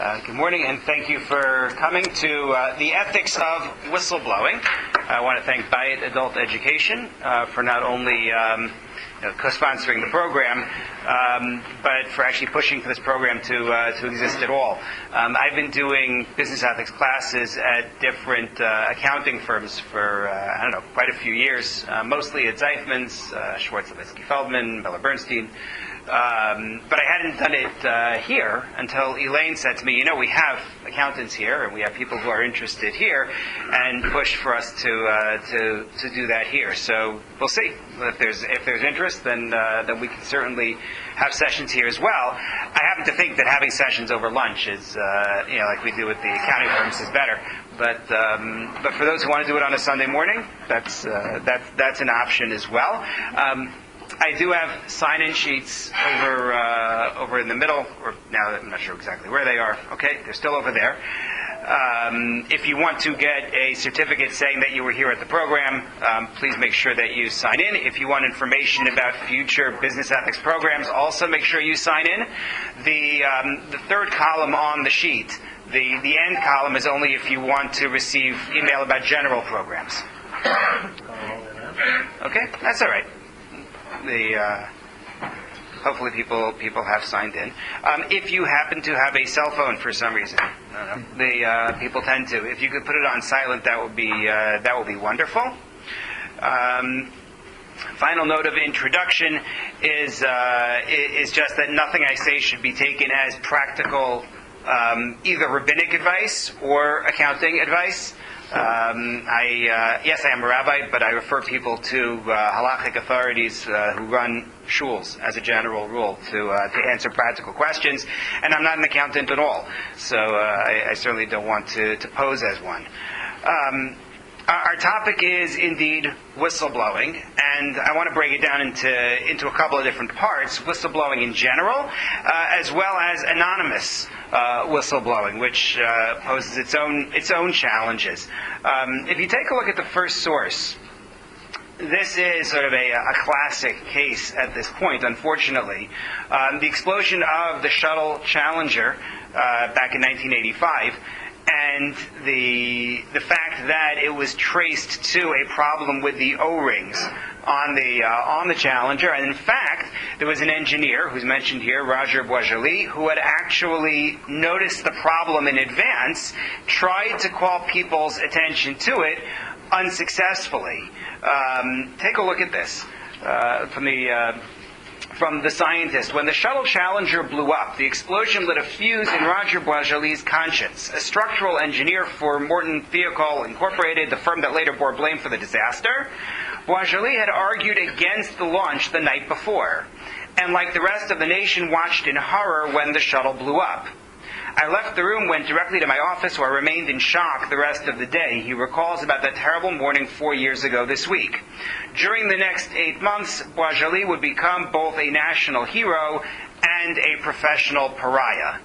Good morning, and thank you for coming to the ethics of whistleblowing. I want to thank Bayit Adult Education for not only co-sponsoring the program, but for actually pushing for this program to exist at all. I've been doing business ethics classes at different accounting firms for, quite a few years, mostly at Zeifman's, Schwartz, Levitsky, Feldman, Miller Bernstein. But I hadn't done it here until Elaine said to me, we have accountants here and we have people who are interested here, and pushed for us to do that here. So we'll see. If there's interest, then we can certainly have sessions here as well. I happen to think that having sessions over lunch is, like we do with the accounting firms, is better. But for those who want to do it on a Sunday morning, that's an option as well. I do have sign-in sheets over in the middle, or now I'm not sure exactly where they are. Okay, they're still over there. If you want to get a certificate saying that you were here at the program, please make sure that you sign in. If you want information about future business ethics programs, also make sure you sign in. The third column on the sheet, the end column, is only if you want to receive email about general programs. Okay, that's all right. Hopefully people have signed in. If you happen to have a cell phone for some reason, people tend to. If you could put it on silent, that would be wonderful. Final note of introduction is just that nothing I say should be taken as practical, either rabbinic advice or accounting advice. Yes, I am a rabbi, but I refer people to halachic authorities who run shuls as a general rule to answer practical questions, and I'm not an accountant at all, so I certainly don't want to pose as one. Our topic is indeed whistleblowing, and I want to break it down into a couple of different parts: whistleblowing in general, as well as anonymous whistleblowing, which poses its own challenges. If you take a look at the first source, this is sort of a classic case at this point, unfortunately. The explosion of the shuttle Challenger back in 1985. And the fact that it was traced to a problem with the O-rings on the Challenger, and in fact there was an engineer who's mentioned here, Roger Boisjoli, who had actually noticed the problem in advance, tried to call people's attention to it unsuccessfully. Take a look at this from the scientist. When the shuttle Challenger blew up, the explosion lit a fuse in Roger Boisjoli's conscience. A structural engineer for Morton Vehicle Incorporated, the firm that later bore blame for the disaster, Boisjoli had argued against the launch the night before, and like the rest of the nation, watched in horror when the shuttle blew up. I left the room, went directly to my office, where I remained in shock the rest of the day. He recalls about that terrible morning 4 years ago this week. During the next 8 months, Boisjoli would become both a national hero and a professional pariah.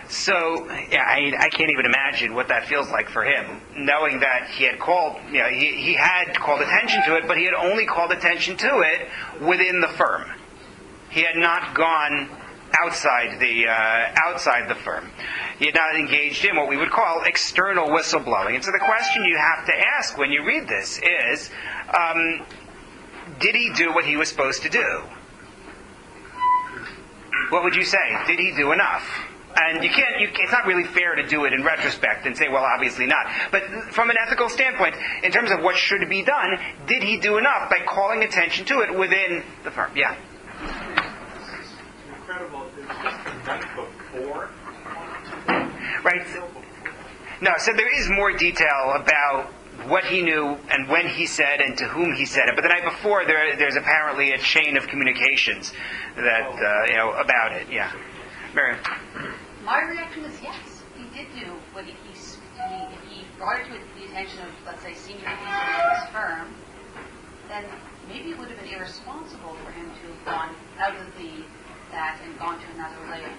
So, I can't even imagine what that feels like for him, knowing that he had called, he had called attention to it, but he had only called attention to it within the firm. He had not gone outside the firm. He had not engaged in what we would call external whistleblowing. And so the question you have to ask when you read this is, did he do what he was supposed to do? What would you say? Did he do enough? And it's not really fair to do it in retrospect and say, well, obviously not. But from an ethical standpoint, in terms of what should be done, did he do enough by calling attention to it within the firm? Yeah. Incredible. It was just the night before. Right. No, so there is more detail about what he knew and when he said and to whom he said it. But the night before, there's apparently a chain of communications that about it. Yeah, Miriam. My reaction is yes, he did do what he brought it to the attention of, let's say, senior people in his firm. Then maybe it would have been irresponsible for him to have gone out of that and gone to another layer.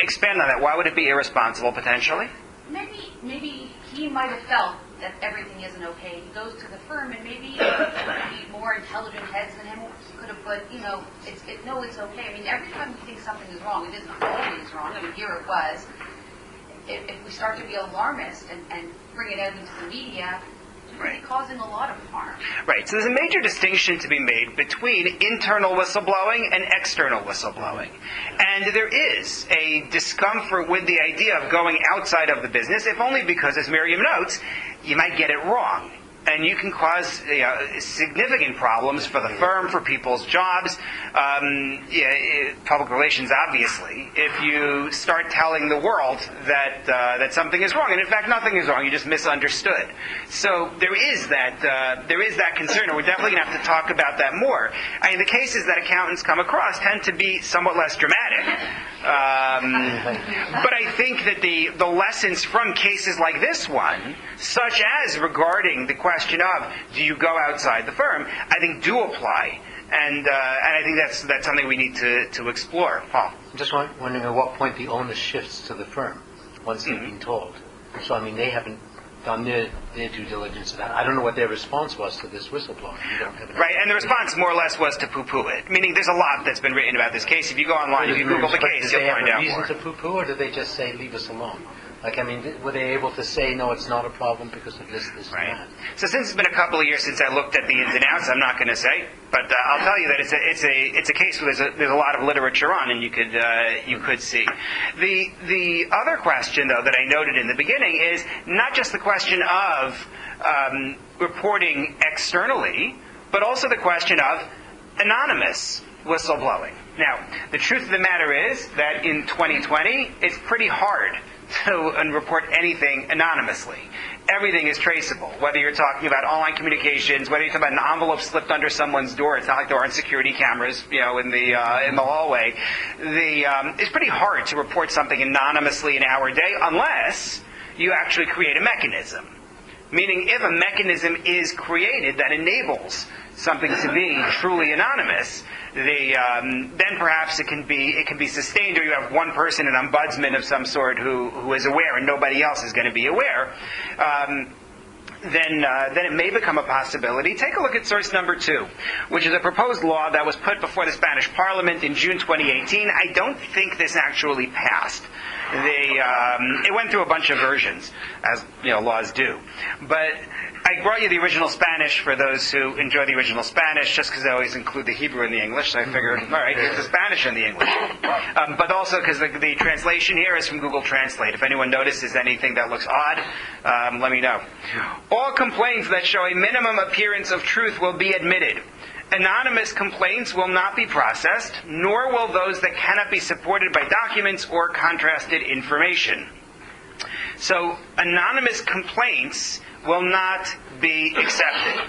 Expand on that. Why would it be irresponsible, potentially? Maybe he might have felt that everything isn't okay. He goes to the firm, and maybe more intelligent heads than him could have put, it's okay. I mean, every time you think something is wrong, it isn't always wrong. I mean, here it was. if we start to be alarmist and bring it out into the media, we're Right. causing a lot of harm. Right, so there's a major distinction to be made between internal whistleblowing and external whistleblowing. And there is a discomfort with the idea of going outside of the business, if only because, as Miriam notes, you might get it wrong. And you can cause significant problems for the firm, for people's jobs, public relations, obviously, if you start telling the world that something is wrong. And in fact, nothing is wrong. You just misunderstood. So there is that concern, and we're definitely going to have to talk about that more. I mean, the cases that accountants come across tend to be somewhat less dramatic. But I think that the lessons from cases like this one, such as regarding the question of do you go outside the firm, I think do apply, and I think that's something we need to explore. Paul, I'm just wondering at what point the onus shifts to the firm once they've been told. So I mean, they haven't done their due diligence to that. I don't know what their response was to this whistleblowing. You don't have right, and the response more or less was to poo-poo it. Meaning, there's a lot that's been written about this case. If you go online, if you Google the case, you'll find out more. Did they have a reason to poo-poo, or did they just say, leave us alone? Like, I mean, were they able to say, no, it's not a problem because of this, right. and that? So since it's been a couple of years since I looked at the ins and outs, I'm not going to say, but I'll tell you that it's a case where there's a lot of literature on, and you could see. The other question, though, that I noted in the beginning is not just the question of reporting externally, but also the question of anonymous whistleblowing. Now, the truth of the matter is that in 2020, it's pretty hard to report anything anonymously. Everything is traceable. Whether you're talking about online communications, whether you're talking about an envelope slipped under someone's door, it's not like there aren't security cameras, in the hallway. It's pretty hard to report something anonymously in our day unless you actually create a mechanism. Meaning, if a mechanism is created that enables something to be truly anonymous, then perhaps it can be sustained, or you have one person, an ombudsman of some sort, who is aware and nobody else is going to be aware. Then it may become a possibility. Take a look at source number 2, which is a proposed law that was put before the Spanish Parliament in June 2018. I don't think this actually passed. It went through a bunch of versions, as laws do. But I brought you the original Spanish for those who enjoy the original Spanish, just because I always include the Hebrew in the English, so I figured, all right, here's the Spanish and the English. But also because the translation here is from Google Translate. If anyone notices anything that looks odd, let me know. All complaints that show a minimum appearance of truth will be admitted. Anonymous complaints will not be processed, nor will those that cannot be supported by documents or contrasted information. So, anonymous complaints will not be accepted.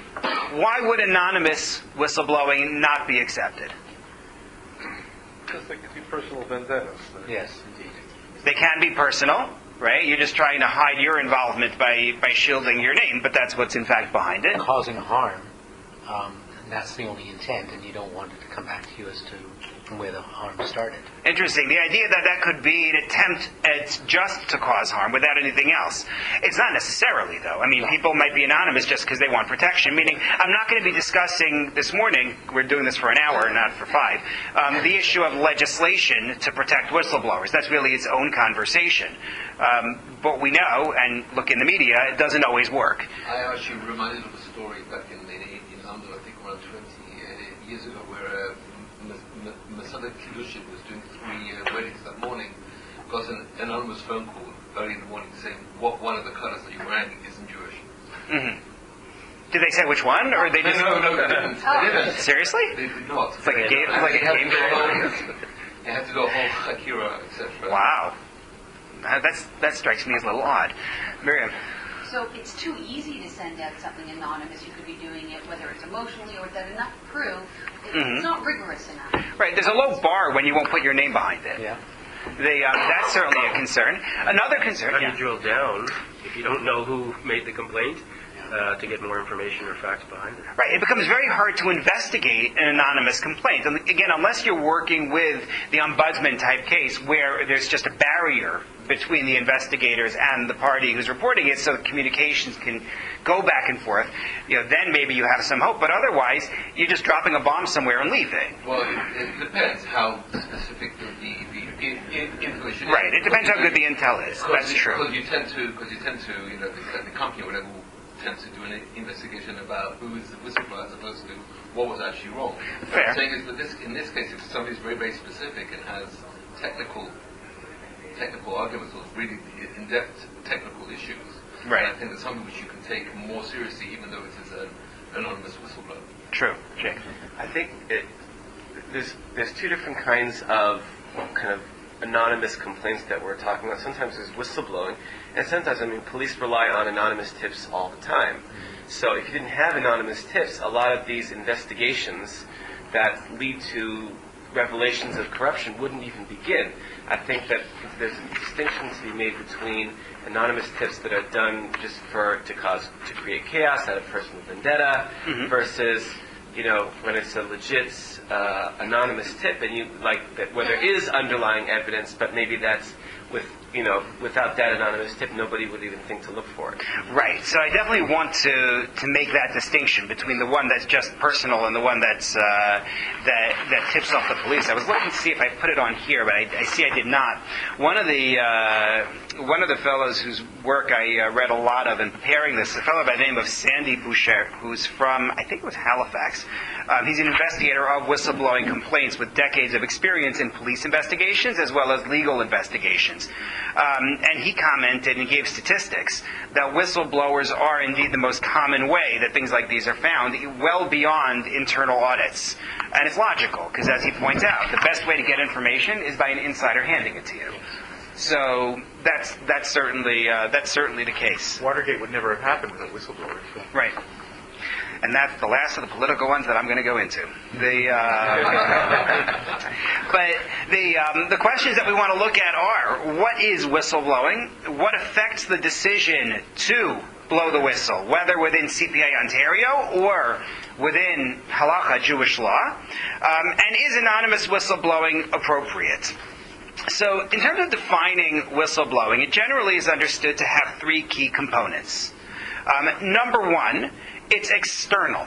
Why would anonymous whistleblowing not be accepted? Because they could be personal vendettas. Yes, indeed. They can be personal, right? You're just trying to hide your involvement by shielding your name, but that's what's in fact behind it. Causing harm, and that's the only intent, and you don't want it to come back to you as to where the harm started. Interesting. The idea that could be an attempt at just to cause harm without anything else. It's not necessarily, though. I mean, people might be anonymous just because they want protection. Meaning, I'm not going to be discussing this morning, we're doing this for an hour, not for 5, the issue of legislation to protect whistleblowers. That's really its own conversation. But we know, and look in the media, it doesn't always work. I actually reminded of a story back in London, I think around 20 years ago, where Masada Kiddushin was doing 3 weddings that morning, got an anonymous phone call early in the morning saying, one of the colors that you're wearing isn't Jewish. Mm-hmm. Did they say which one, or they just... No, they didn't. They didn't. Seriously? They did not. It's like a game, show. They had to go whole Akira, etc. Wow. That strikes me as a little odd. Miriam? So it's too easy to send out something anonymous. You could be doing it whether it's emotionally or without enough proof. It's not rigorous enough. Right, there's a low bar when you won't put your name behind it. Yeah. That's certainly a concern. Another concern... How do you drill down if you don't know who made the complaint to get more information or facts behind it? Right, it becomes very hard to investigate an anonymous complaint. And again, unless you're working with the ombudsman type case where there's just a barrier between the investigators and the party who's reporting it so communications can go back and forth, then maybe you have some hope. But otherwise, you're just dropping a bomb somewhere and leaving. Well, it depends how specific the information. Right. It depends how good the intel is. That's true. Because you tend to, the company or whatever will tend to do an investigation about who is the whistleblower as opposed to what was actually wrong. Fair. What I'm saying is that in this case, if somebody's very, very specific and has technical arguments or really in-depth technical issues, Right. I think that's something which you can take more seriously, even though it is an anonymous whistleblower. True. Jake. I think there's two different kinds of kind of anonymous complaints that we're talking about. Sometimes there's whistleblowing, and sometimes, police rely on anonymous tips all the time. So if you didn't have anonymous tips, a lot of these investigations that lead to revelations of corruption wouldn't even begin. I think that there's a distinction to be made between anonymous tips that are done just to create chaos out of personal vendetta versus, when it's a legit anonymous tip and you like that where there is underlying evidence, but maybe that's without that anonymous tip, nobody would even think to look for it. Right. So I definitely want to make that distinction between the one that's just personal and the one that's that tips off the police. I was looking to see if I put it on here, but I see I did not. One of the fellows whose work I read a lot of in preparing this, a fellow by the name of Sandy Boucher, who's from, I think it was Halifax. He's an investigator of whistleblowing complaints with decades of experience in police investigations as well as legal investigations. And he commented and gave statistics that whistleblowers are indeed the most common way that things like these are found, well beyond internal audits. And it's logical, because as he points out, the best way to get information is by an insider handing it to you. So that's certainly the case. Watergate would never have happened without whistleblowers. Right. And that's the last of the political ones that I'm going to go into. But the questions that we want to look at are, what is whistleblowing? What affects the decision to blow the whistle, whether within CPA Ontario or within Halacha Jewish law? And is anonymous whistleblowing appropriate? So in terms of defining whistleblowing, it generally is understood to have three key components. Number one, it's external.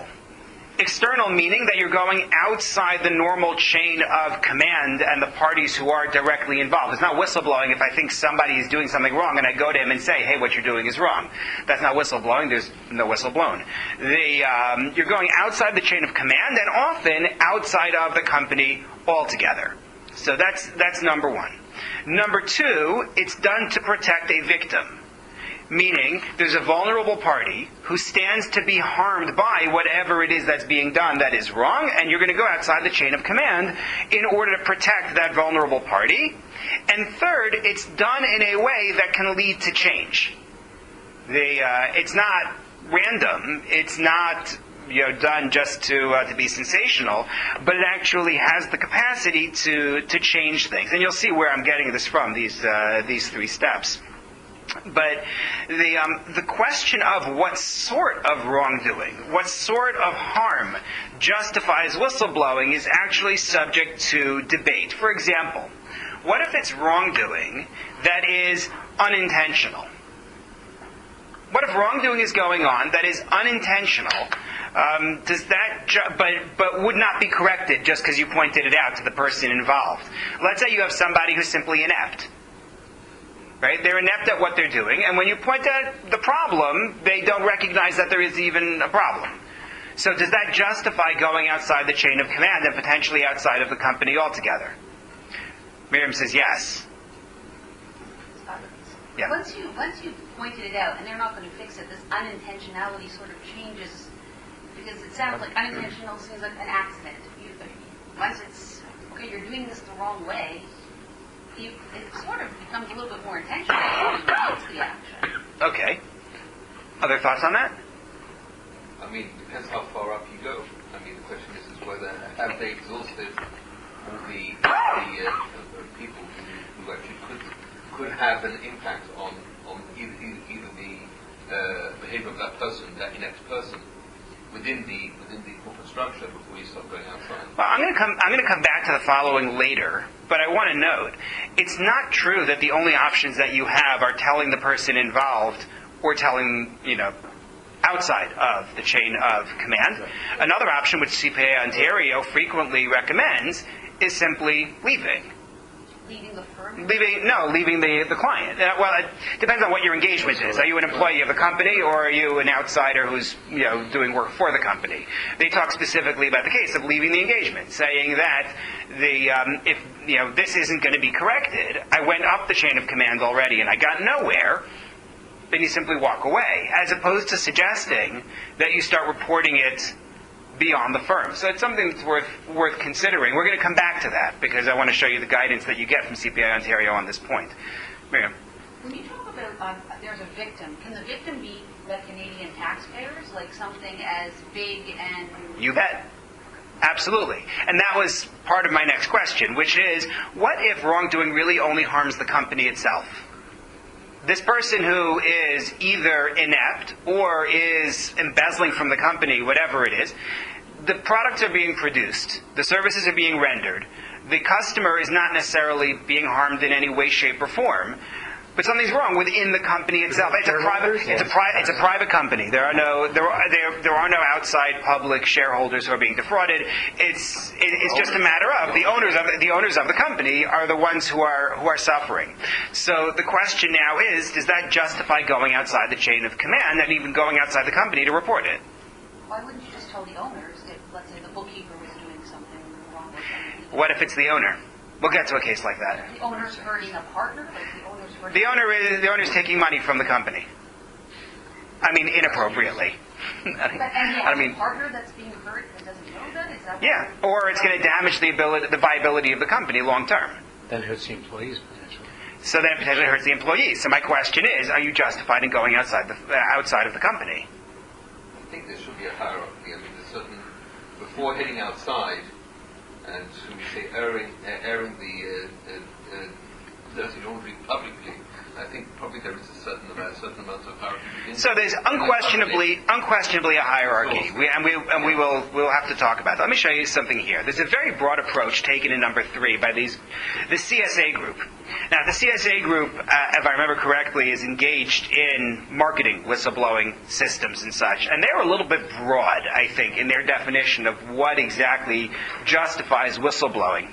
External meaning that you're going outside the normal chain of command and the parties who are directly involved. It's not whistleblowing if I think somebody is doing something wrong and I go to him and say, hey, what you're doing is wrong. That's not whistleblowing. There's no whistle blown. You're going outside the chain of command and often outside of the company altogether. So that's number one. Number two, it's done to protect a victim. Meaning, there's a vulnerable party who stands to be harmed by whatever it is that's being done that is wrong, and you're going to go outside the chain of command in order to protect that vulnerable party. And third, it's done in a way that can lead to change. It's not random. It's not done just to be sensational, but it actually has the capacity to change things. And you'll see where I'm getting this from, these three steps. But the question of what sort of wrongdoing, what sort of harm justifies whistleblowing is actually subject to debate. For example, what if it's wrongdoing that is unintentional? What if wrongdoing is going on that is unintentional, but would not be corrected just because you pointed it out to the person involved? Let's say you have somebody who's simply inept. Right? They're inept at what they're doing, and when you point out the problem, they don't recognize that there is even a problem. So does that justify going outside the chain of command and potentially outside of the company altogether? Miriam says yes. Yeah. Once you pointed it out, and they're not going to fix it, this unintentionality sort of changes, because it sounds like unintentional seems like an accident. Once it's, okay, you're doing this the wrong way, it sort of becomes a little bit more intentional. It's the action. Okay. Other thoughts on that? It depends how far up you go. The question is whether have they exhausted all the people who actually could have an impact on either the behavior of that person, that inept person, within the corporate structure before you start going outside. Well, I'm going to come back to the following later, but I want to note, it's not true that the only options that you have are telling the person involved or telling, outside of the chain of command. Right. Another option, which CPA Ontario frequently recommends, is simply leaving. Leaving the firm? Leaving the client. Well, it depends on what your engagement is. Are you an employee of the company, or are you an outsider who's doing work for the company? They talk specifically about the case of leaving the engagement, saying that if this isn't going to be corrected, I went up the chain of command already and I got nowhere. Then you simply walk away, as opposed to suggesting that you start reporting it beyond the firm. So it's something that's worth considering. We're going to come back to that because I want to show you the guidance that you get from CPI Ontario on this point. Miriam. When you talk about there's a victim, can the victim be the Canadian taxpayers, like something as big and... You bet. Absolutely. And that was part of my next question, which is, what if wrongdoing really only harms the company itself? This person who is either inept or is embezzling from the company, whatever it is, the products are being produced, the services are being rendered, the customer is not necessarily being harmed in any way, shape, or form, but something's wrong within the company itself. It's a private company. There are no outside public shareholders who are being defrauded. It's just a matter of the owners of the company are the ones who are suffering. So the question now is, does that justify going outside the chain of command and even going outside the company to report it? Why wouldn't you just tell the owners if, let's say, the bookkeeper was doing something wrong with them? What if it's the owner? We'll get to a case like that. The owner's hurting a partner? Like the owner's hurting... The owner's taking money from the company. I mean, inappropriately. And the partner that's being hurt that doesn't know that? Is that... Yeah, or it's going to damage the viability of the company long term. Then it hurts the employees potentially. So then it potentially hurts the employees. So my question is, are you justified in going outside of the company? I think there should be a hierarchy. I mean, there's certain, before heading outside, and should we say airing the dirty laundry publicly, I think probably there is a certain amount of hierarchy. So there's unquestionably a hierarchy, we'll have to talk about that. Let me show you something here. There's a very broad approach taken in number 3 by the CSA group. Now, the CSA group, if I remember correctly, is engaged in marketing whistleblowing systems and such, and they're a little bit broad, I think, in their definition of what exactly justifies whistleblowing.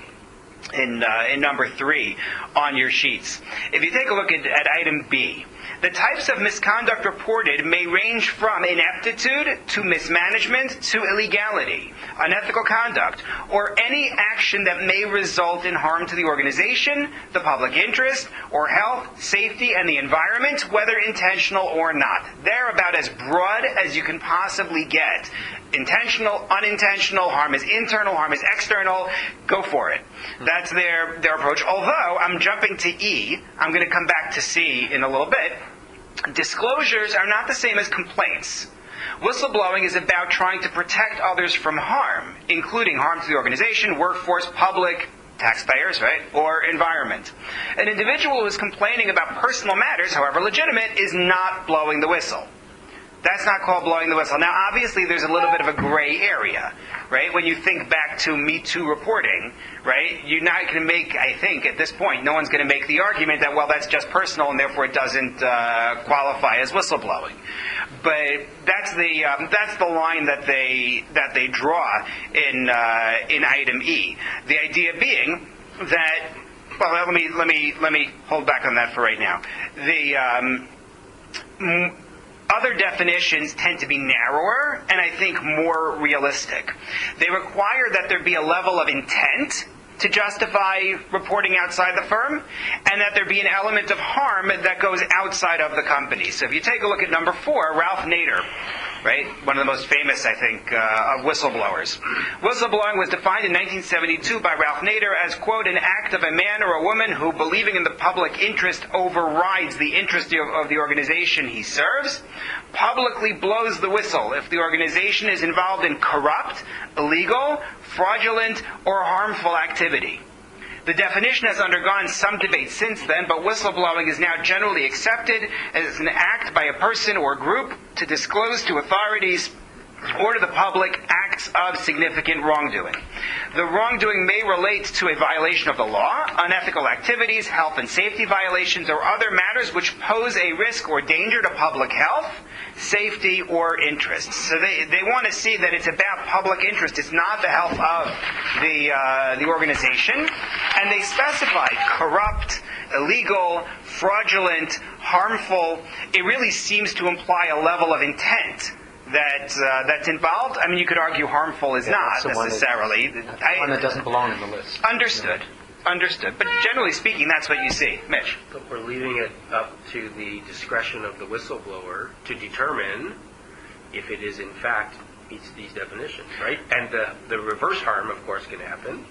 In number 3 on your sheets. If you take a look at item B, the types of misconduct reported may range from ineptitude to mismanagement to illegality, unethical conduct, or any action that may result in harm to the organization, the public interest, or health, safety, and the environment, whether intentional or not. They're about as broad as you can possibly get. Intentional, unintentional, harm is internal, harm is external, go for it. That's their approach. Although, I'm jumping to E, I'm going to come back to C in a little bit. Disclosures are not the same as complaints. Whistleblowing is about trying to protect others from harm, including harm to the organization, workforce, public, taxpayers, right, or environment. An individual who is complaining about personal matters, however legitimate, is not blowing the whistle. That's not called blowing the whistle. Now, obviously, there's a little bit of a gray area, right? When you think back to Me Too reporting, right? You're not going to make, I think, at this point, no one's going to make the argument that, well, that's just personal and therefore it doesn't qualify as whistleblowing. But that's the line that they draw in item E. The idea being that, well, let me hold back on that for right now. The other definitions tend to be narrower and I think more realistic. They require that there be a level of intent to justify reporting outside the firm, and that there be an element of harm that goes outside of the company. So if you take a look at number 4, Ralph Nader, right? One of the most famous, I think, of whistleblowers. Whistleblowing was defined in 1972 by Ralph Nader as, quote, an act of a man or a woman who, believing in the public interest, overrides the interest of the organization he serves, publicly blows the whistle if the organization is involved in corrupt, illegal, fraudulent, or harmful activity. The definition has undergone some debate since then, but whistleblowing is now generally accepted as an act by a person or group to disclose to authorities or to the public acts of significant wrongdoing. The wrongdoing may relate to a violation of the law, unethical activities, health and safety violations, or other matters which pose a risk or danger to public health, safety, or interests. So they want to see that it's about public interest. It's not the health of the organization. And they specify corrupt, illegal, fraudulent, harmful. It really seems to imply a level of intent that's involved. I mean, you could argue harmful is not necessarily. One that doesn't belong in the list. Understood. But generally speaking, that's what you see. Mitch? But we're leaving it up to the discretion of the whistleblower to determine if it is in fact meets these definitions, right? And the reverse harm, of course, can happen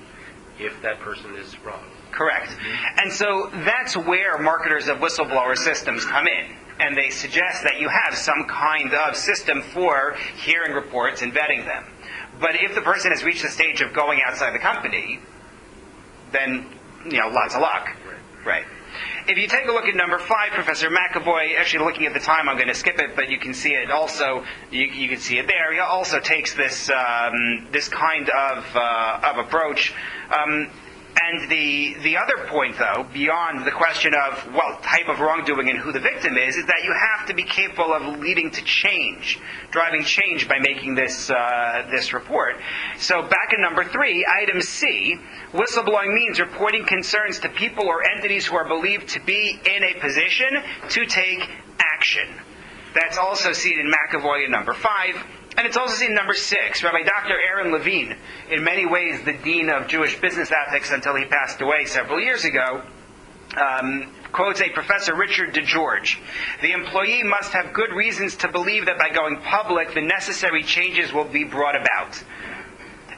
if that person is wrong. Correct. And so that's where marketers of whistleblower systems come in. And they suggest that you have some kind of system for hearing reports and vetting them. But if the person has reached the stage of going outside the company, then, lots of luck. Right. If you take a look at number 5, Professor McAvoy, actually looking at the time, I'm going to skip it, but you can see it also. You can see it there. He also takes this this kind of approach. And the other point, though, beyond the question of, type of wrongdoing and who the victim is that you have to be capable of leading to change, driving change by making this report. So back in number 3, item C, whistleblowing means reporting concerns to people or entities who are believed to be in a position to take action. That's also seen in McAvoy in number 5. And it's also seen in number 6. Rabbi Dr. Aaron Levine, in many ways the dean of Jewish business ethics until he passed away several years ago, quotes a Professor Richard DeGeorge. The employee must have good reasons to believe that by going public, the necessary changes will be brought about.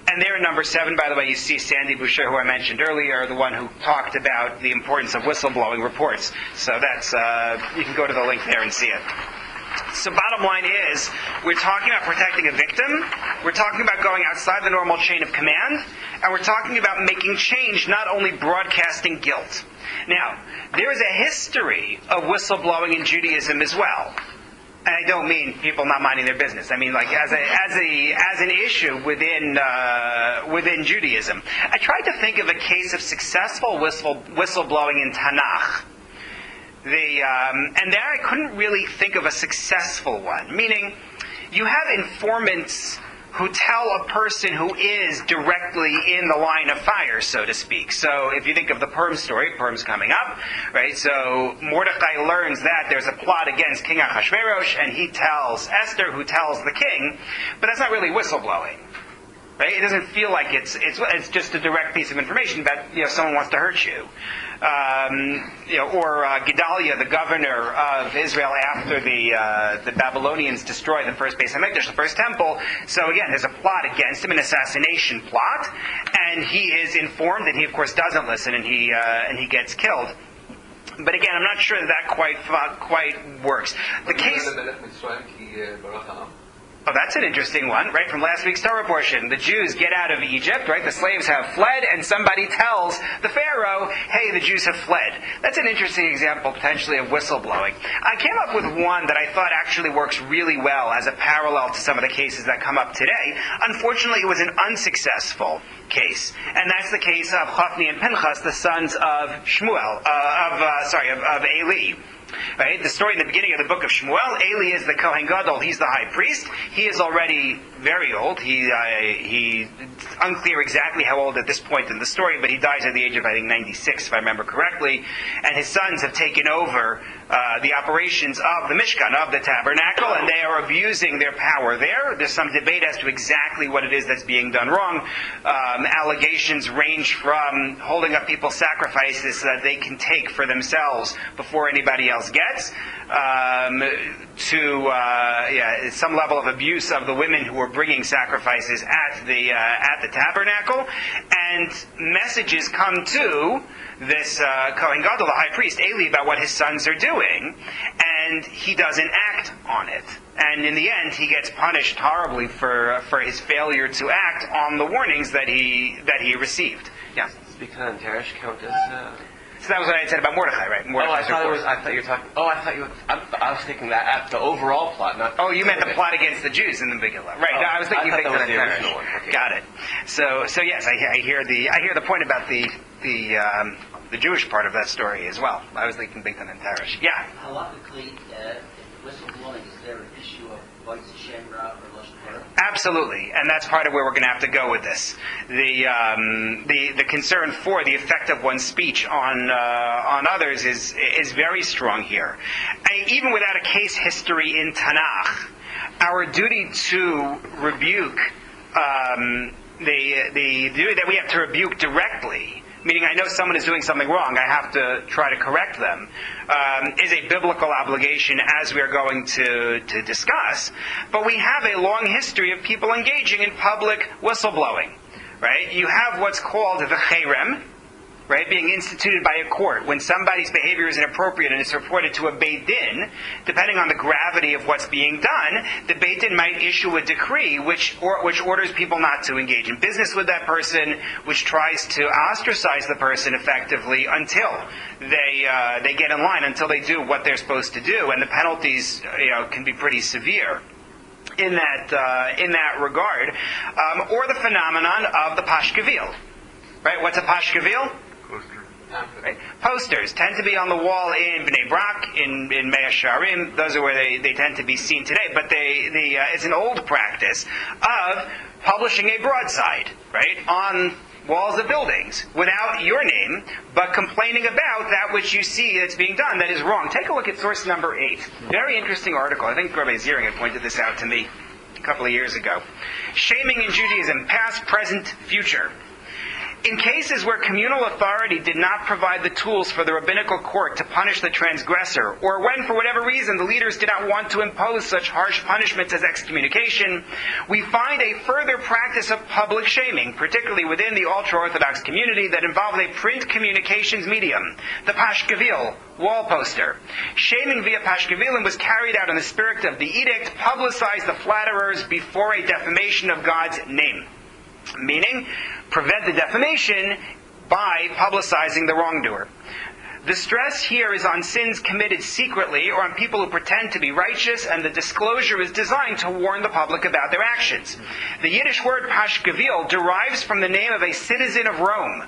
And there in number 7, by the way, you see Sandy Boucher, who I mentioned earlier, the one who talked about the importance of whistleblowing reports. So that's you can go to the link there and see it. So bottom line is, we're talking about protecting a victim, we're talking about going outside the normal chain of command, and we're talking about making change, not only broadcasting guilt. Now, there is a history of whistleblowing in Judaism as well. And I don't mean people not minding their business. I mean, like as an issue within Judaism. I tried to think of a case of successful whistleblowing in Tanakh. And there I couldn't really think of a successful one. Meaning, you have informants who tell a person who is directly in the line of fire, so to speak. So if you think of the Purim story, Purim's coming up, right? So Mordechai learns that there's a plot against King Ahasuerus, and he tells Esther, who tells the king, but that's not really whistleblowing. Right? It doesn't feel like it's just a direct piece of information that someone wants to hurt you. Or Gedaliah, the governor of Israel, after the Babylonians destroy the first Beis Hamikdash, the first temple. So again, there's a plot against him, an assassination plot, and he is informed, and he of course doesn't listen, and he gets killed. But again, I'm not sure that quite works. The case. Oh, that's an interesting one, right? From last week's Torah portion. The Jews get out of Egypt, right? The slaves have fled, and somebody tells the Pharaoh, hey, the Jews have fled. That's an interesting example, potentially, of whistleblowing. I came up with one that I thought actually works really well as a parallel to some of the cases that come up today. Unfortunately, it was an unsuccessful case. And that's the case of Hophni and Pinchas, the sons of of Eli. Right? The story in the beginning of the book of Shmuel, Eli is the Kohen Gadol, he's the high priest. He is already very old. It's unclear exactly how old at this point in the story, but he dies at the age of, I think, 96, if I remember correctly. And his sons have taken over the operations of the Mishkan, of the tabernacle, and they are abusing their power there. There's some debate as to exactly what it is that's being done wrong. Allegations range from holding up people's sacrifices so that they can take for themselves before anybody else gets, to some level of abuse of the women who were bringing sacrifices at the tabernacle, and messages come to this Kohen Gadol, the high priest, Eli, about what his sons are doing, and he doesn't act on it. And in the end, he gets punished horribly for his failure to act on the warnings that he received. Yeah. Does Bikunan Teresh count as? So that was what I had said about Mordechai, right? Oh, I Mordechai's thought it report. was. I thought you were talking. Oh, I thought you. I was thinking that the overall plot, not. Oh, you meant the plot against the Jews in the Megillah, right? Oh, No, I was thinking I thought Bigdan that was and the Teresh. original one. Okay. Got it. So yes, I hear the point about the Jewish part of that story as well. I was thinking Bigdan and Teresh. Yeah. Halachically, whistleblowing, is there an issue of Weitz Shem Ra or Lashon Hara? Absolutely, and that's part of where we're going to have to go with this. The concern for the effect of one's speech on others is very strong here. Even without a case history in Tanakh, our duty to rebuke the duty that we have to rebuke directly, meaning I know someone is doing something wrong, I have to try to correct them, is a biblical obligation, as we are going to discuss. But we have a long history of people engaging in public whistleblowing, right? You have what's called the cherem, right, being instituted by a court. When somebody's behavior is inappropriate and it's reported to a Beit Din, depending on the gravity of what's being done, the Beit Din might issue a decree which orders people not to engage in business with that person, which tries to ostracize the person effectively until they get in line, until they do what they're supposed to do, and the penalties can be pretty severe in that regard, or the phenomenon of the pashkavil. Right? What's a pashkavil? Right? Posters tend to be on the wall in Bnei Brak, in Mea Sharim. Those are where they tend to be seen today. But it's an old practice of publishing a broadside, right, on walls of buildings without your name, but complaining about that which you see that's being done that is wrong. Take a look at source number 8. Very interesting article. I think Rabbi Ziering had pointed this out to me a couple of years ago. Shaming in Judaism, past, present, future. In cases where communal authority did not provide the tools for the rabbinical court to punish the transgressor, or when, for whatever reason, the leaders did not want to impose such harsh punishments as excommunication, we find a further practice of public shaming, particularly within the ultra-Orthodox community, that involves a print communications medium, the pashkavil, wall poster. Shaming via pashkavilim was carried out in the spirit of the edict, publicize the flatterers before a defamation of God's name. Meaning, prevent the defamation by publicizing the wrongdoer. The stress here is on sins committed secretly or on people who pretend to be righteous, and the disclosure is designed to warn the public about their actions. The Yiddish word pashkavil derives from the name of a citizen of Rome.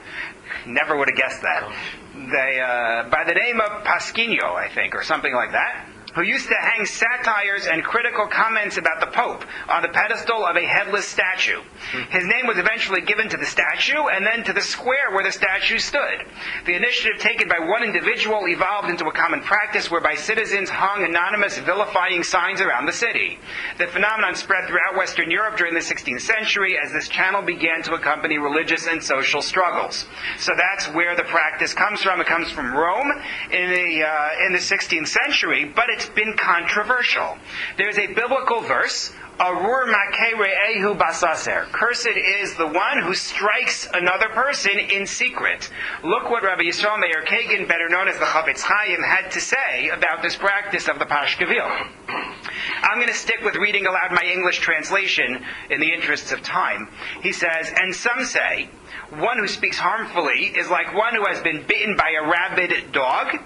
Never would have guessed that. By the name of Pasquino, I think, or something like that, who used to hang satires and critical comments about the Pope on the pedestal of a headless statue. His name was eventually given to the statue and then to the square where the statue stood. The initiative taken by one individual evolved into a common practice whereby citizens hung anonymous vilifying signs around the city. The phenomenon spread throughout Western Europe during the 16th century as this channel began to accompany religious and social struggles. So that's where the practice comes from. It comes from Rome in the 16th century, but it's been controversial. There's a biblical verse, Arur makeh re'ehu basaser. Cursed is the one who strikes another person in secret. Look what Rabbi Yisrael Meir Kagan, better known as the Chafetz Chaim, had to say about this practice of the pashkavil. I'm going to stick with reading aloud my English translation in the interests of time. He says, and some say, one who speaks harmfully is like one who has been bitten by a rabid dog,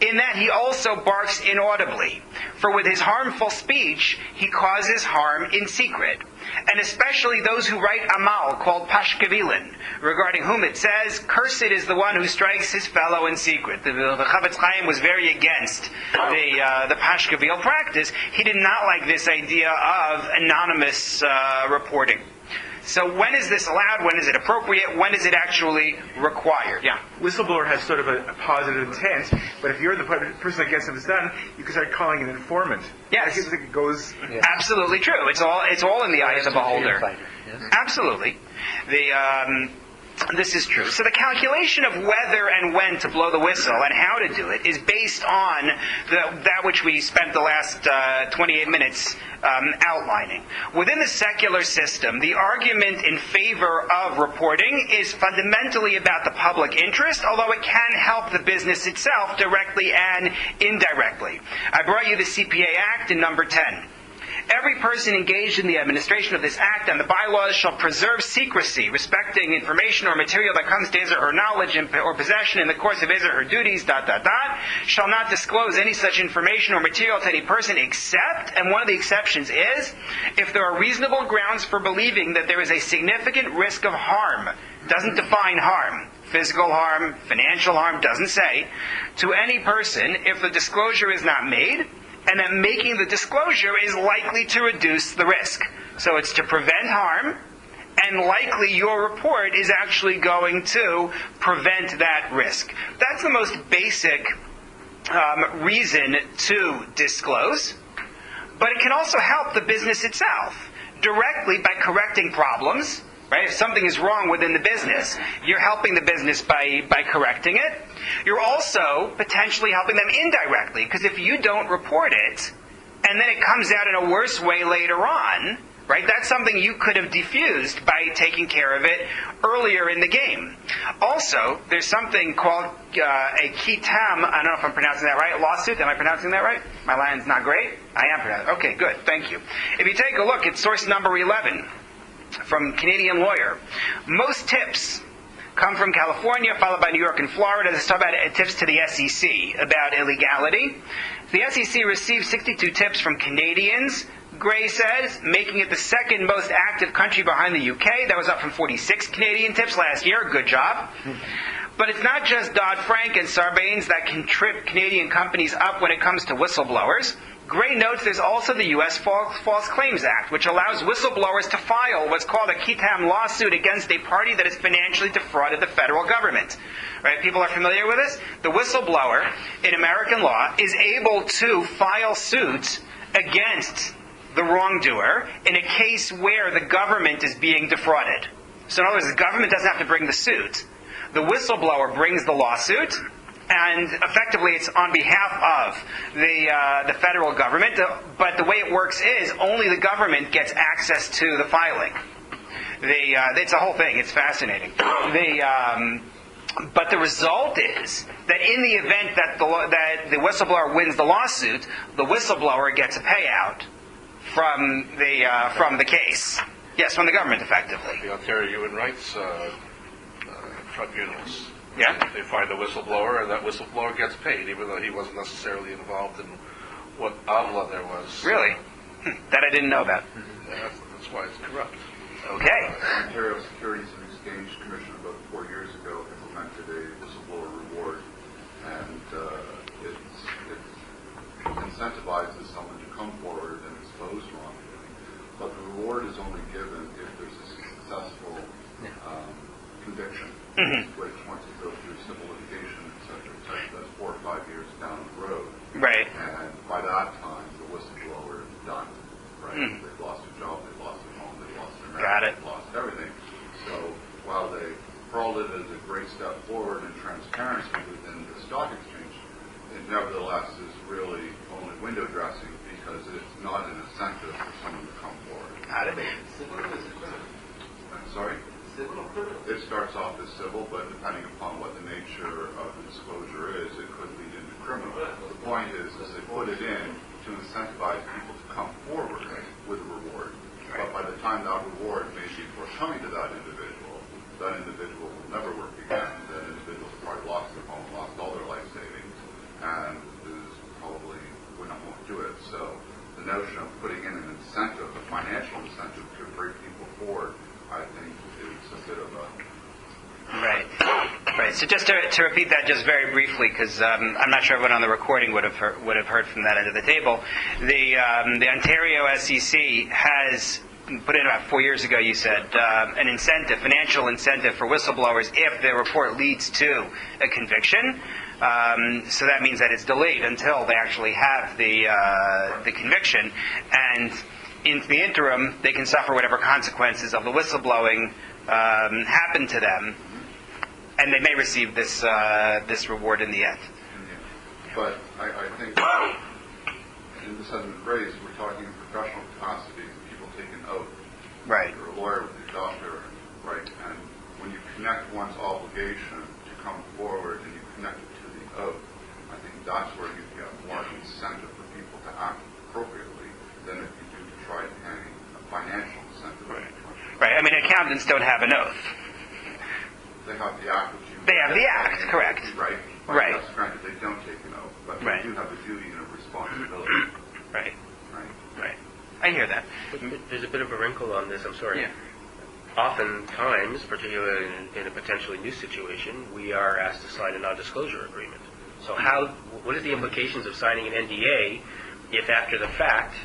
in that he also barks inaudibly. For with his harmful speech, he causes harm in secret. And especially those who write amal, called pashkavilin, regarding whom it says, cursed is the one who strikes his fellow in secret. The Chafetz Chaim was very against the pashkavil practice. He did not like this idea of anonymous reporting. So when is this allowed? When is it appropriate? When is it actually required? Yeah. Whistleblower has sort of a positive intent, but if you're the person that gets it done, you can start calling an informant. Yes. I think it goes. Yeah. Absolutely true. It's all in the eye of the beholder. Yes. Absolutely. This is true. So the calculation of whether and when to blow the whistle and how to do it is based on that which we spent the last 28 minutes outlining. Within the secular system, the argument in favor of reporting is fundamentally about the public interest, although it can help the business itself directly and indirectly. I brought you the CPA Act in number 10. Every person engaged in the administration of this act and the bylaws shall preserve secrecy respecting information or material that comes to his or her knowledge or possession in the course of his or her duties, ... shall not disclose any such information or material to any person except, and one of the exceptions is, if there are reasonable grounds for believing that there is a significant risk of harm. Doesn't define harm. Physical harm, financial harm, doesn't say, to any person if the disclosure is not made, and that making the disclosure is likely to reduce the risk. So it's to prevent harm, and likely your report is actually going to prevent that risk. That's the most basic reason to disclose, but it can also help the business itself directly by correcting problems. Right? If something is wrong within the business, you're helping the business by correcting it. You're also potentially helping them indirectly, because if you don't report it, and then it comes out in a worse way later on, right? That's something you could have diffused by taking care of it earlier in the game. Also, there's something called a kitam, I don't know if I'm pronouncing that right, lawsuit. Am I pronouncing that right? My line's not great? I am pronouncing. Okay, good. Thank you. If you take a look at source number 11, from Canadian Lawyer. Most tips come from California, followed by New York and Florida. This is talking about tips to the SEC about illegality. The SEC received 62 tips from Canadians, Gray says, making it the second most active country behind the UK. That was up from 46 Canadian tips last year. Good job. But it's not just Dodd-Frank and Sarbanes that can trip Canadian companies up when it comes to whistleblowers. Gray notes there's also the U.S. False Claims Act, which allows whistleblowers to file what's called a kitam lawsuit against a party that has financially defrauded the federal government. Right? People are familiar with this? The whistleblower in American law is able to file suits against the wrongdoer in a case where the government is being defrauded. So in other words, the government doesn't have to bring the suit. The whistleblower brings the lawsuit, and effectively it's on behalf of the federal government. But the way it works is only the government gets access to the filing. It's a whole thing. It's fascinating. But the result is that in the event that the whistleblower wins the lawsuit, the whistleblower gets a payout from the case. Yes, from the government, effectively. The Ontario Human Rights tribunals. Yeah. They find a whistleblower, and that whistleblower gets paid, even though he wasn't necessarily involved in what avla there was. Really? That I didn't know about. That's why it's corrupt. Okay. Ontario Securities and Exchange Commission about 4 years ago implemented a whistleblower reward, and it incentivizes someone to come forward and expose wrongdoing. But the reward is only given if there's a successful conviction, which once you go through civil litigation, etc., that's 4 or 5 years down the road. Right. And by that time, the whistleblower is done. Right? They've lost their job, they've lost their home, they've lost their marriage, they've lost everything. So while they crawled it as a great step forward in transparency within the stock exchange, it nevertheless is really only window dressing because it's not an incentive for someone to come forward. I'm sorry? It starts off as civil, but depending upon what the nature of the disclosure is, it could lead into criminal. The point is they put it in to incentivize people to come forward with a reward. But by the time that reward may be forthcoming to that individual will never work again. That individual has probably lost their home, lost all their life savings, and is probably won't do it. So the notion of putting in an incentive, a financial incentive to bring people forward, I think is a bit of a... Right. So just to repeat that just very briefly, because I'm not sure everyone on the recording would have heard from that end of the table. The Ontario SEC has put in about 4 years ago, you said, an incentive, financial incentive for whistleblowers if their report leads to a conviction. So that means that it's delayed until they actually have the conviction, and in the interim, they can suffer whatever consequences of the whistleblowing happen to them, and they may receive this reward in the end. But I think, and this hasn't been raised, we're talking in professional capacity, people take an oath. Right. You're a lawyer with a doctor, right? And when you connect one's obligation to come forward and you connect it to the oath, I think that's where you get more incentive for people to act appropriately than if you do accountants don't have an oath. They have the act. Which you They have the act, correct. Right. Right. That's granted, they don't take an oath, but Right. they do have a duty and a responsibility. Right. Right. Right. I hear that. There's a bit of a wrinkle on this, I'm sorry. Yeah. Oftentimes, particularly in a potentially new situation, we are asked to sign a non-disclosure agreement. So what is the implications of signing an NDA if after the fact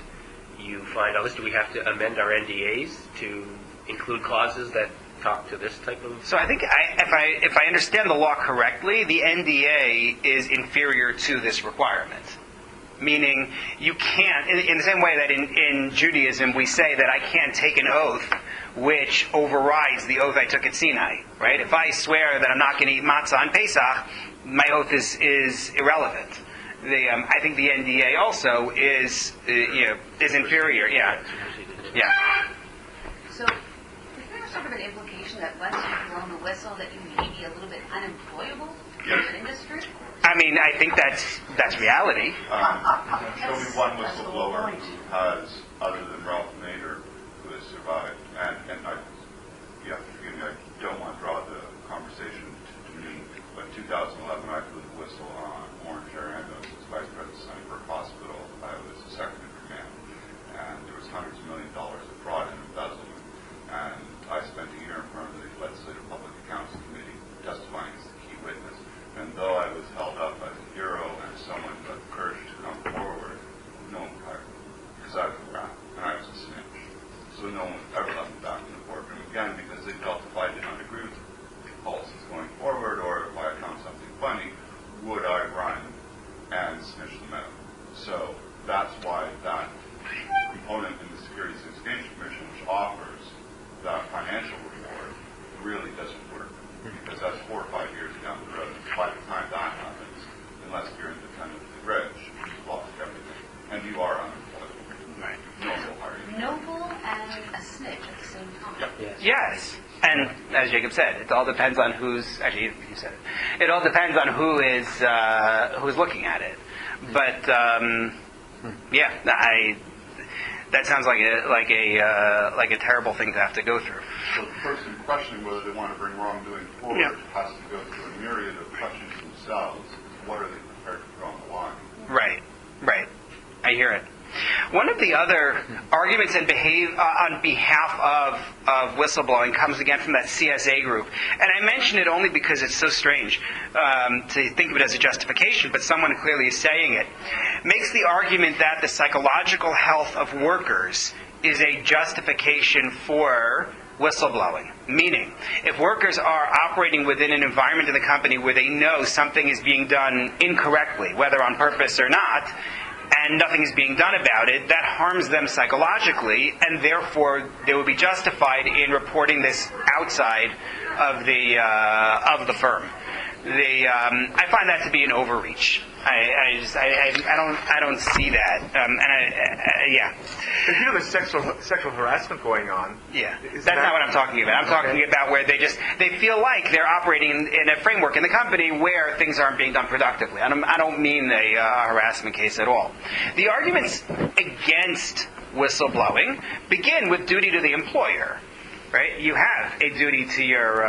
you find out this? Do we have to amend our NDAs to include clauses that talk to this type of... So I think if I understand the law correctly, the NDA is inferior to this requirement. Meaning you can't, in the same way that in Judaism we say that I can't take an oath which overrides the oath I took at Sinai, right? If I swear that I'm not going to eat matzah on Pesach, my oath is irrelevant. I think the NDA also is inferior. Yeah. So, is there sort of an implication that once you've blown the whistle that you may be a little bit unemployable in the industry? I mean, I think that's reality. There's only one whistleblower who has, other than Ralph Nader, who has survived. And forgive me, I don't want to draw the conversation to me, but 2011 I blew the whistle on MordechaI as Vice President of Sunnybrook Hospital. I was the second in command, and there was hundreds of millions of dollars of fraud and embezzlement. And I spent a year in front of the Legislative Public Accounts Committee testifying as the key witness. And though I was held up as a hero and someone who had the courage to come forward, no one hired me because I was around and I was a snitch. So no one ever let me back in the courtroom again because they felt if I did not agree with the policies going forward or if I found something funny, would I run and snitch them out? So that's why that component in the Securities and Exchange Commission, which offers that financial reward, really doesn't work. Because that's 4 or 5 years down the road. By the time that happens, unless you're independently rich, you've lost everything. And you are unemployable. Right. No one will hire you. Noble and a snitch at the same time. Yes. And as Jacob said, it all depends on who's actually you said it. It all depends on who's looking at it. But that sounds like a terrible thing to have to go through. So the person questioning whether they want to bring wrongdoing forward has to go through a myriad of questions themselves. What are they prepared to put on the line? Right. I hear it. One of the other arguments on behalf of whistleblowing comes again from that CSA group. And I mention it only because it's so strange to think of it as a justification, but someone clearly is saying it. Makes the argument that the psychological health of workers is a justification for whistleblowing. Meaning, if workers are operating within an environment in the company where they know something is being done incorrectly, whether on purpose or not, and nothing is being done about it, that harms them psychologically, and therefore they would be justified in reporting this outside of the firm. I find that to be an overreach. I don't see that. If you know there's sexual harassment going on. Yeah, that's not what I'm talking about. I'm talking about where they feel like they're operating in a framework in the company where things aren't being done productively. I don't mean a harassment case at all. The arguments against whistleblowing begin with duty to the employer. Right? You have a duty to your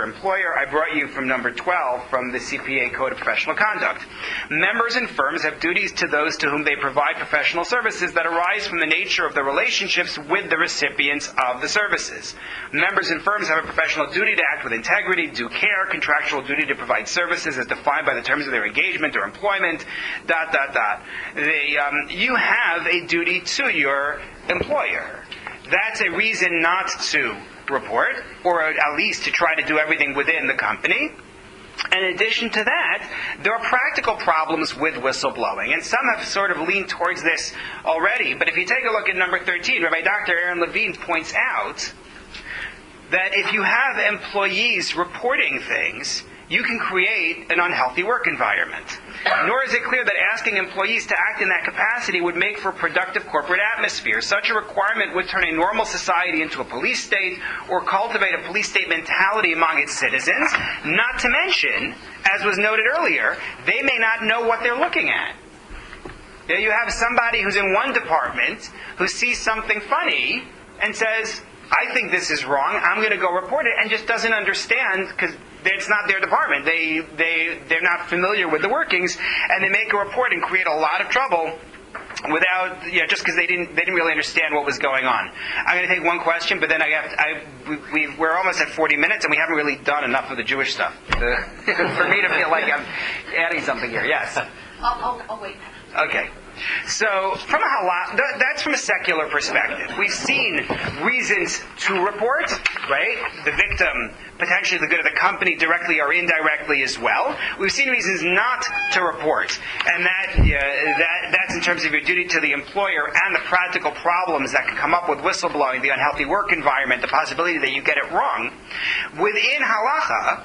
employer. I brought you from number 12 from the CPA Code of Professional Conduct. Members and firms have duties to those to whom they provide professional services that arise from the nature of the relationships with the recipients of the services. Members and firms have a professional duty to act with integrity, due care, contractual duty to provide services as defined by the terms of their engagement or employment, ... You have a duty to your employer. That's a reason not to report, or at least to try to do everything within the company. In addition to that, there are practical problems with whistleblowing, and some have sort of leaned towards this already. But if you take a look at number 13, Rabbi Dr. Aaron Levine points out that if you have employees reporting things, you can create an unhealthy work environment. Nor is it clear that asking employees to act in that capacity would make for a productive corporate atmosphere. Such a requirement would turn a normal society into a police state or cultivate a police state mentality among its citizens. Not to mention, as was noted earlier, they may not know what they're looking at. You have somebody who's in one department who sees something funny and says, I think this is wrong. I'm going to go report it, and just doesn't understand because it's not their department. They're not familiar with the workings, and they make a report and create a lot of trouble without, just because they didn't really understand what was going on. I'm going to take one question, but then we're almost at 40 minutes, and we haven't really done enough of the Jewish stuff for me to feel like I'm adding something here. Yes. I'll wait. Okay. So, from that's from a secular perspective. We've seen reasons to report, right? The victim, potentially the good of the company, directly or indirectly as well. We've seen reasons not to report, and that's in terms of your duty to the employer and the practical problems that can come up with whistleblowing, the unhealthy work environment, the possibility that you get it wrong. Within halacha,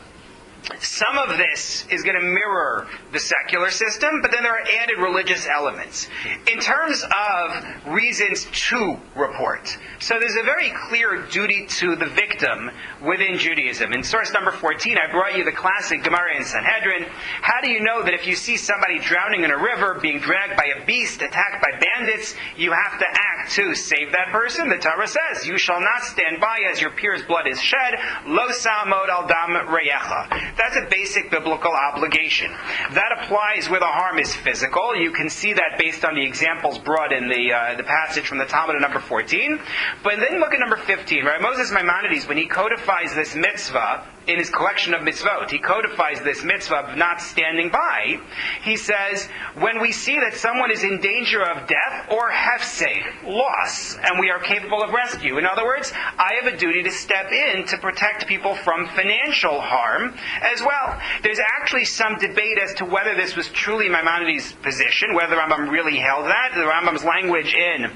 some of this is going to mirror the secular system, but then there are added religious elements. In terms of reasons to report, so there's a very clear duty to the victim within Judaism. In source number 14, I brought you the classic Gemara in Sanhedrin. How do you know that if you see somebody drowning in a river, being dragged by a beast, attacked by bandits, you have to act to save that person? The Torah says, you shall not stand by as your peer's blood is shed, lo sa'amod al dam reyecha. That's a basic biblical obligation. That applies where the harm is physical. You can see that based on the examples brought in the passage from the Talmud in number 14. But then look at number 15, right? Moses Maimonides, when he codifies this mitzvah in his collection of mitzvot, he codifies this mitzvah of not standing by. He says, when we see that someone is in danger of death or hefsed, loss, and we are capable of rescue. In other words, I have a duty to step in to protect people from financial harm as well. There's actually some debate as to whether this was truly Maimonides' position, whether Rambam really held that. The Rambam's language in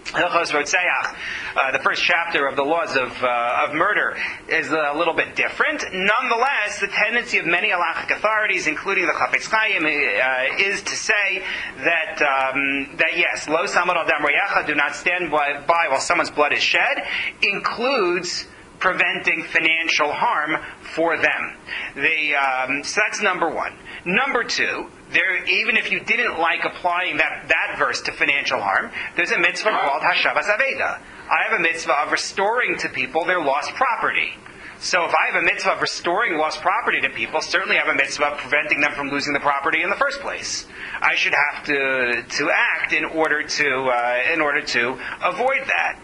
Hilchos Rotzeach, the first chapter of the laws of murder, is a little bit different. Nonetheless, the tendency of many halachic authorities, including the Chafetz Chaim, is to say that yes, lo samad al dam reyecha, do not stand by while someone's blood is shed, includes preventing financial harm for them. So that's number one. Number two, even if you didn't like applying that verse to financial harm, there's a mitzvah called Hashavas Aveda. I have a mitzvah of restoring to people their lost property. So if I have a mitzvah of restoring lost property to people, certainly I have a mitzvah of preventing them from losing the property in the first place. I should have to act in order to avoid that.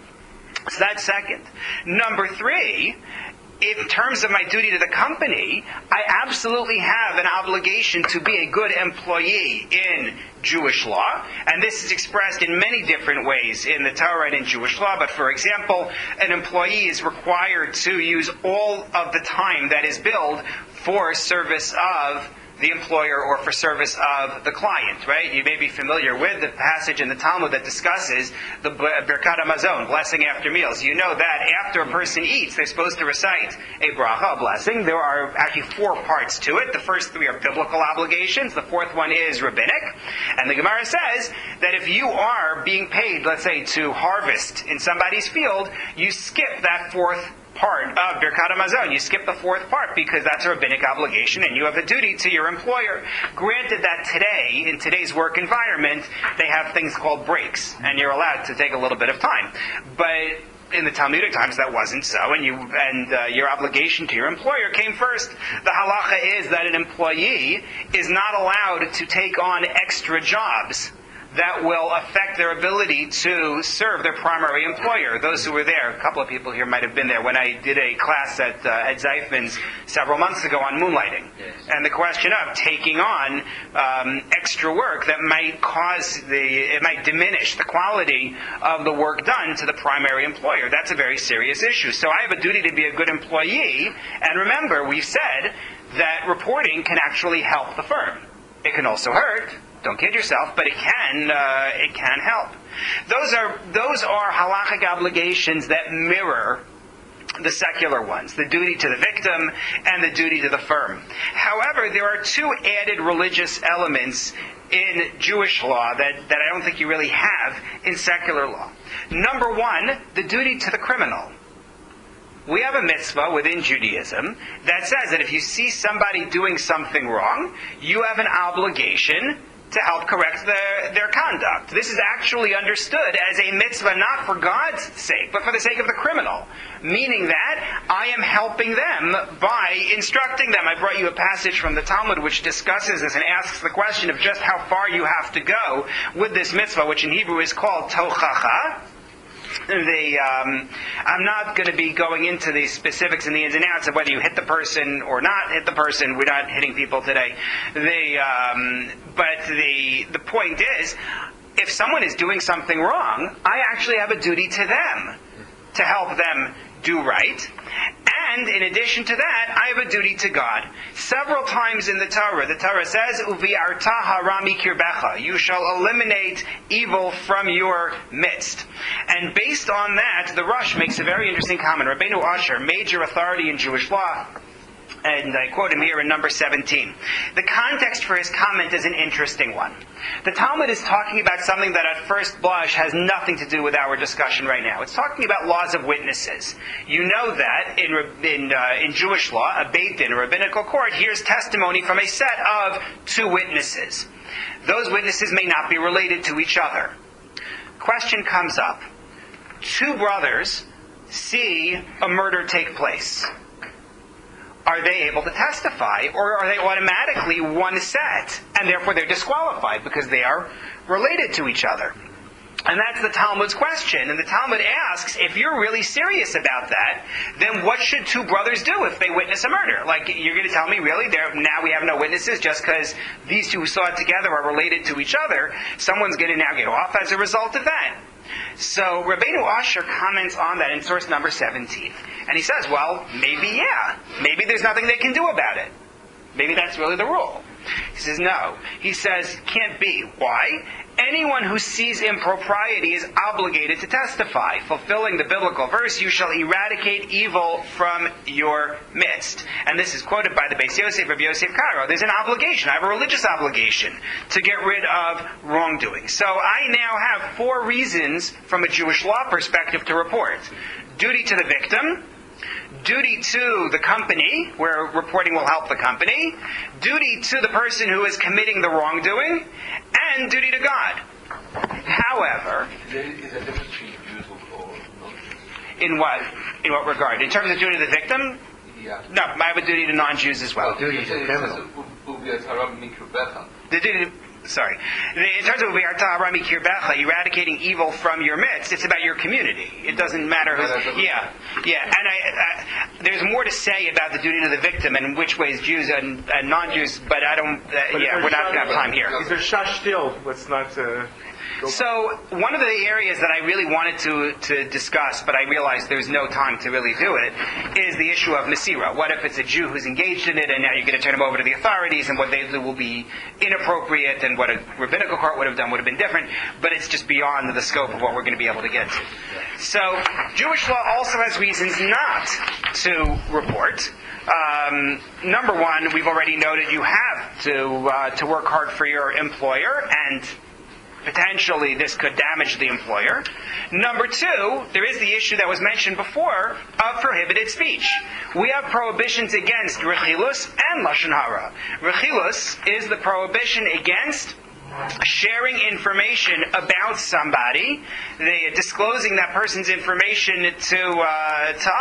So that's second. Number three, in terms of my duty to the company, I absolutely have an obligation to be a good employee in Jewish law, and this is expressed in many different ways in the Torah and in Jewish law. But for example, an employee is required to use all of the time that is billed for service of the employer or for service of the client, right? You may be familiar with the passage in the Talmud that discusses the Birkat HaMazon, blessing after meals. You know that after a person eats, they're supposed to recite a bracha, a blessing. There are actually 4 parts to it. The first 3 are biblical obligations. The 4th one is rabbinic. And the Gemara says that if you are being paid, let's say, to harvest in somebody's field, you skip that 4th part of Birkat HaMazon. You skip the 4th part because that's a rabbinic obligation and you have a duty to your employer. Granted that today, in today's work environment, they have things called breaks and you're allowed to take a little bit of time. But in the Talmudic times that wasn't so, and your obligation to your employer came first. The halacha is that an employee is not allowed to take on extra jobs that will affect their ability to serve their primary employer. Those who were there, a couple of people here might have been there when I did a class at Zeifman's several months ago on moonlighting. Yes. And the question of taking on extra work that might it might diminish the quality of the work done to the primary employer. That's a very serious issue. So I have a duty to be a good employee, and remember, we've said that reporting can actually help the firm. It can also hurt. Don't kid yourself, but it can help. Those are halachic obligations that mirror the secular ones, the duty to the victim and the duty to the firm. However, there are 2 added religious elements in Jewish law that I don't think you really have in secular law. Number 1, the duty to the criminal. We have a mitzvah within Judaism that says that if you see somebody doing something wrong, you have an obligation to help correct their conduct. This is actually understood as a mitzvah not for God's sake, but for the sake of the criminal. Meaning that I am helping them by instructing them. I brought you a passage from the Talmud which discusses this and asks the question of just how far you have to go with this mitzvah, which in Hebrew is called tochacha. I'm not going to be going into the specifics and the ins and outs of whether you hit the person or not hit the person. We're not hitting people today. But the point is, if someone is doing something wrong, I actually have a duty to them to help them do right. And in addition to that, I have a duty to God. Several times in the Torah says, "Uvi'arta harami kirbecha," you shall eliminate evil from your midst. And based on that, the Rosh makes a very interesting comment. Rabbeinu Asher, major authority in Jewish law, and I quote him here in number 17. The context for his comment is an interesting one. The Talmud is talking about something that at first blush has nothing to do with our discussion right now. It's talking about laws of witnesses. You know that in Jewish law, a Beit Din, a rabbinical court, hears testimony from a set of two witnesses. Those witnesses may not be related to each other. Question comes up. Two brothers see a murder take place. Are they able to testify, or are they automatically one set, and therefore they're disqualified because they are related to each other? And that's the Talmud's question. And the Talmud asks, if you're really serious about that, then what should two brothers do if they witness a murder? Like, you're going to tell me, really, now we have no witnesses just because these two who saw it together are related to each other? Someone's going to now get off as a result of that. So Rabbeinu Asher comments on that in source number 17. And he says, well, maybe Maybe there's nothing they can do about it. Maybe that's really the rule. He says, no. He says, can't be. Why? Anyone who sees impropriety is obligated to testify. Fulfilling the biblical verse, you shall eradicate evil from your midst. And this is quoted by the Beis Yosef of Yosef Karo. There's an obligation. I have a religious obligation to get rid of wrongdoing. So I now have 4 reasons from a Jewish law perspective to report. Duty to the victim, duty to the company, where reporting will help the company, duty to the person who is committing the wrongdoing, and duty to God. However, There is a difference between Jews or non-Jews. in what regard? In terms of duty to the victim? Yeah. No, I have a duty to non-Jews as well. Duty to the criminal. The duty to, sorry. In terms of Rami Kirbecha, eradicating evil from your midst, it's about your community. It doesn't matter who's... Yeah. And there's more to say about the duty to the victim and which ways Jews and non-Jews, but I don't... we're not going to have time here. Is there shash still? Let's not... So, one of the areas that I really wanted to discuss, but I realized there's no time to really do it, is the issue of Masira. What if it's a Jew who's engaged in it, and now you're going to turn him over to the authorities, and what they do will be inappropriate, and what a rabbinical court would have done would have been different, but it's just beyond the scope of what we're going to be able to get to. So, Jewish law also has reasons not to report. Number one, we've already noted you have to work hard for your employer, and potentially this could damage the employer. Number two, there is the issue that was mentioned before of prohibited speech. We have prohibitions against rechilus and lashon hara. Rechilus is the prohibition against sharing information about somebody, disclosing that person's information to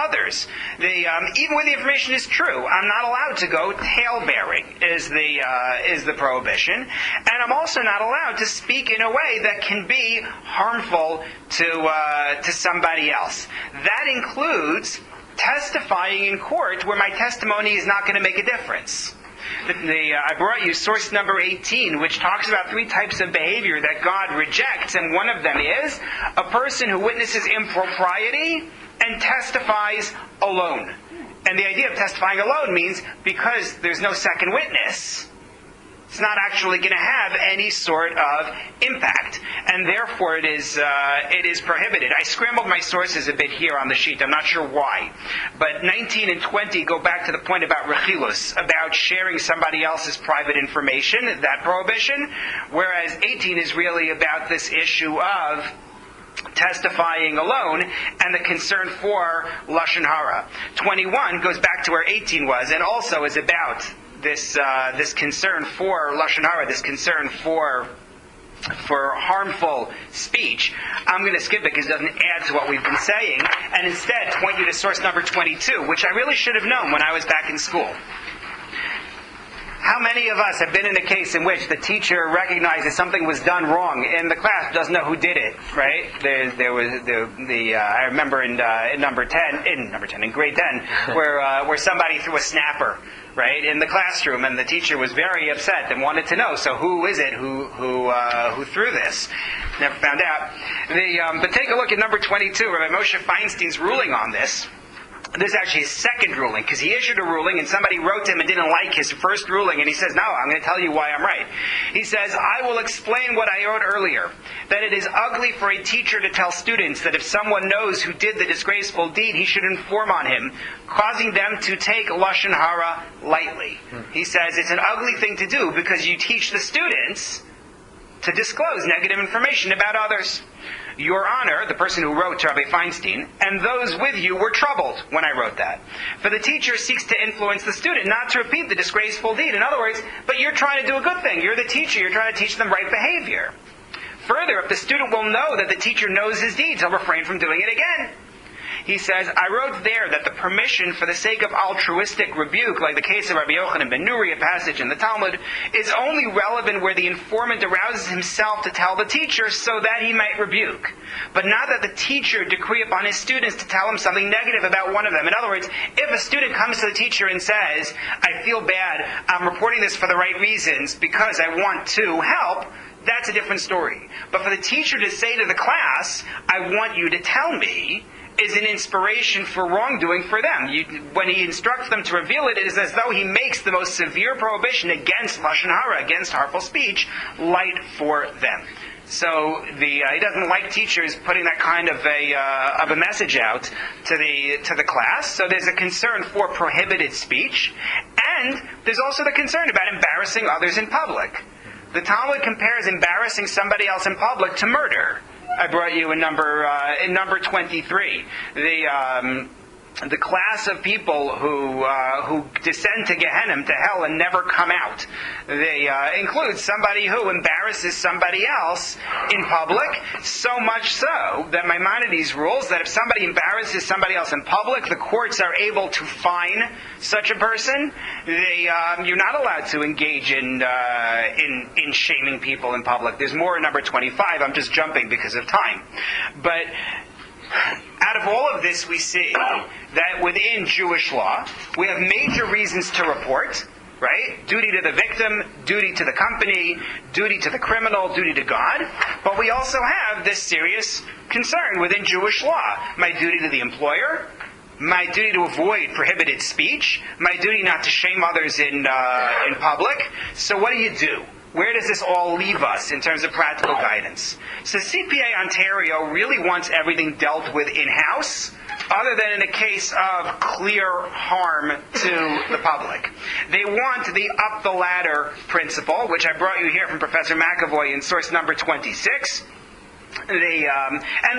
others. Even when the information is true, I'm not allowed to go tale-bearing is the prohibition, and I'm also not allowed to speak in a way that can be harmful to somebody else. That includes testifying in court where my testimony is not going to make a difference. I brought you source number 18, which talks about 3 types of behavior that God rejects, and one of them is a person who witnesses impropriety and testifies alone. And the idea of testifying alone means because there's no second witness, it's not actually going to have any sort of impact, and therefore it is prohibited. I scrambled my sources a bit here on the sheet. I'm not sure why, but 19 and 20 go back to the point about rechilus, about sharing somebody else's private information, that prohibition, whereas 18 is really about this issue of testifying alone and the concern for lashon hara. 21 goes back to where 18 was, and also is about this concern for lashon hara, this concern for harmful speech, I'm going to skip it because it doesn't add to what we've been saying, and instead point you to source number 22, which I really should have known when I was back in school. How many of us have been in a case in which the teacher recognizes something was done wrong in the class, doesn't know who did it, right? There was I remember in grade 10, where somebody threw a snapper, right, in the classroom, and the teacher was very upset and wanted to know, so who is it who threw this? Never found out. But take a look at number 22, Rabbi Moshe Feinstein's ruling on this. This is actually his second ruling, because he issued a ruling and somebody wrote to him and didn't like his first ruling, and he says, no, I'm going to tell you why I'm right. He says, I will explain what I wrote earlier, that it is ugly for a teacher to tell students that if someone knows who did the disgraceful deed, he should inform on him, causing them to take lashon hara lightly. He says it's an ugly thing to do because you teach the students to disclose negative information about others. Your Honor, the person who wrote to Rabbi Feinstein, and those with you were troubled when I wrote that. For the teacher seeks to influence the student not to repeat the disgraceful deed. In other words, but you're trying to do a good thing. You're the teacher. You're trying to teach them right behavior. Further, if the student will know that the teacher knows his deeds, he'll refrain from doing it again. He says, I wrote there that the permission for the sake of altruistic rebuke, like the case of Rabbi Yochanan ben Nuri, a passage in the Talmud, is only relevant where the informant arouses himself to tell the teacher so that he might rebuke. But not that the teacher decree upon his students to tell him something negative about one of them. In other words, if a student comes to the teacher and says, I feel bad, I'm reporting this for the right reasons because I want to help, that's a different story. But for the teacher to say to the class, I want you to tell me, is an inspiration for wrongdoing for them. When he instructs them to reveal it, it is as though he makes the most severe prohibition against lashon hara, against harmful speech, light for them. So he doesn't like teachers putting that kind of a message out to the class. So there's a concern for prohibited speech, and there's also the concern about embarrassing others in public. The Talmud compares embarrassing somebody else in public to murder. I brought you in number 23. The class of people who descend to Gehenna, to hell, and never come out. They include somebody who embarrasses somebody else in public, so much so that Maimonides rules that if somebody embarrasses somebody else in public, the courts are able to fine such a person. You're not allowed to engage in shaming people in public. There's more in number 25. I'm just jumping because of time. But out of all of this, we see that within Jewish law, we have major reasons to report, right? Duty to the victim, duty to the company, duty to the criminal, duty to God. But we also have this serious concern within Jewish law. My duty to the employer, my duty to avoid prohibited speech, my duty not to shame others in public. So what do? Where does this all leave us in terms of practical guidance? So CPA Ontario really wants everything dealt with in-house, other than in a case of clear harm to the public. They want the up-the-ladder principle, which I brought you here from Professor McAvoy in source number 26. And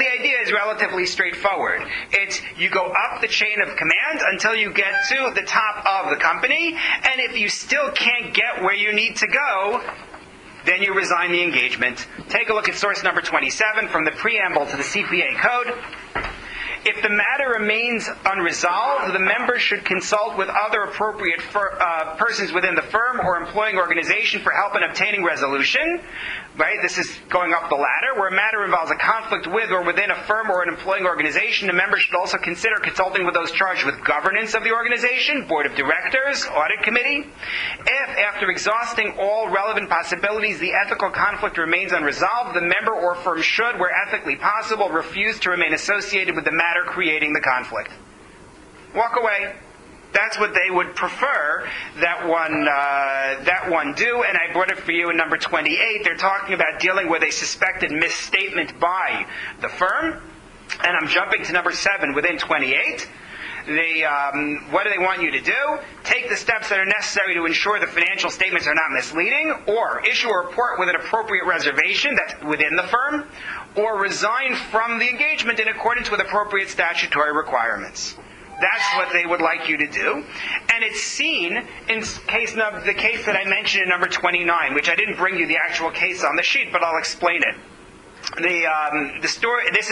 the idea is relatively straightforward. It's you go up the chain of command until you get to the top of the company, and if you still can't get where you need to go, then you resign the engagement. Take a look at source number 27 from the preamble to the CPA code. If the matter remains unresolved, the member should consult with other appropriate persons within the firm or employing organization for help in obtaining resolution. Right? This is going up the ladder. Where a matter involves a conflict with or within a firm or an employing organization, the member should also consider consulting with those charged with governance of the organization, board of directors, audit committee. If, after exhausting all relevant possibilities, the ethical conflict remains unresolved, the member or firm should, where ethically possible, refuse to remain associated with the matter creating the conflict. Walk away. That's what they would prefer that one do, and I brought it for you in number 28. They're talking about dealing with a suspected misstatement by the firm, and I'm jumping to number 7 within 28. What do they want you to do? Take the steps that are necessary to ensure the financial statements are not misleading, or issue a report with an appropriate reservation that's within the firm, or resign from the engagement in accordance with appropriate statutory requirements. That's what they would like you to do. And it's seen in the case that I mentioned in number 29, which I didn't bring you the actual case on the sheet, but I'll explain it. The story. This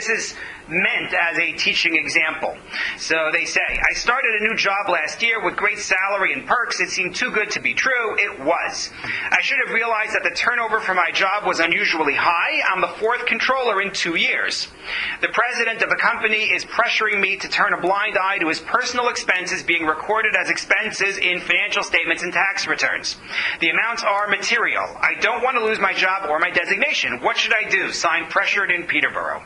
is meant as a teaching example. So they say, I started a new job last year with great salary and perks. It seemed too good to be true. It was. I should have realized that the turnover for my job was unusually high. I'm the fourth controller in 2 years. The president of the company is pressuring me to turn a blind eye to his personal expenses being recorded as expenses in financial statements and tax returns. The amounts are material. I don't want to lose my job or my designation. What should I do? Signed, Pressured in Peterborough.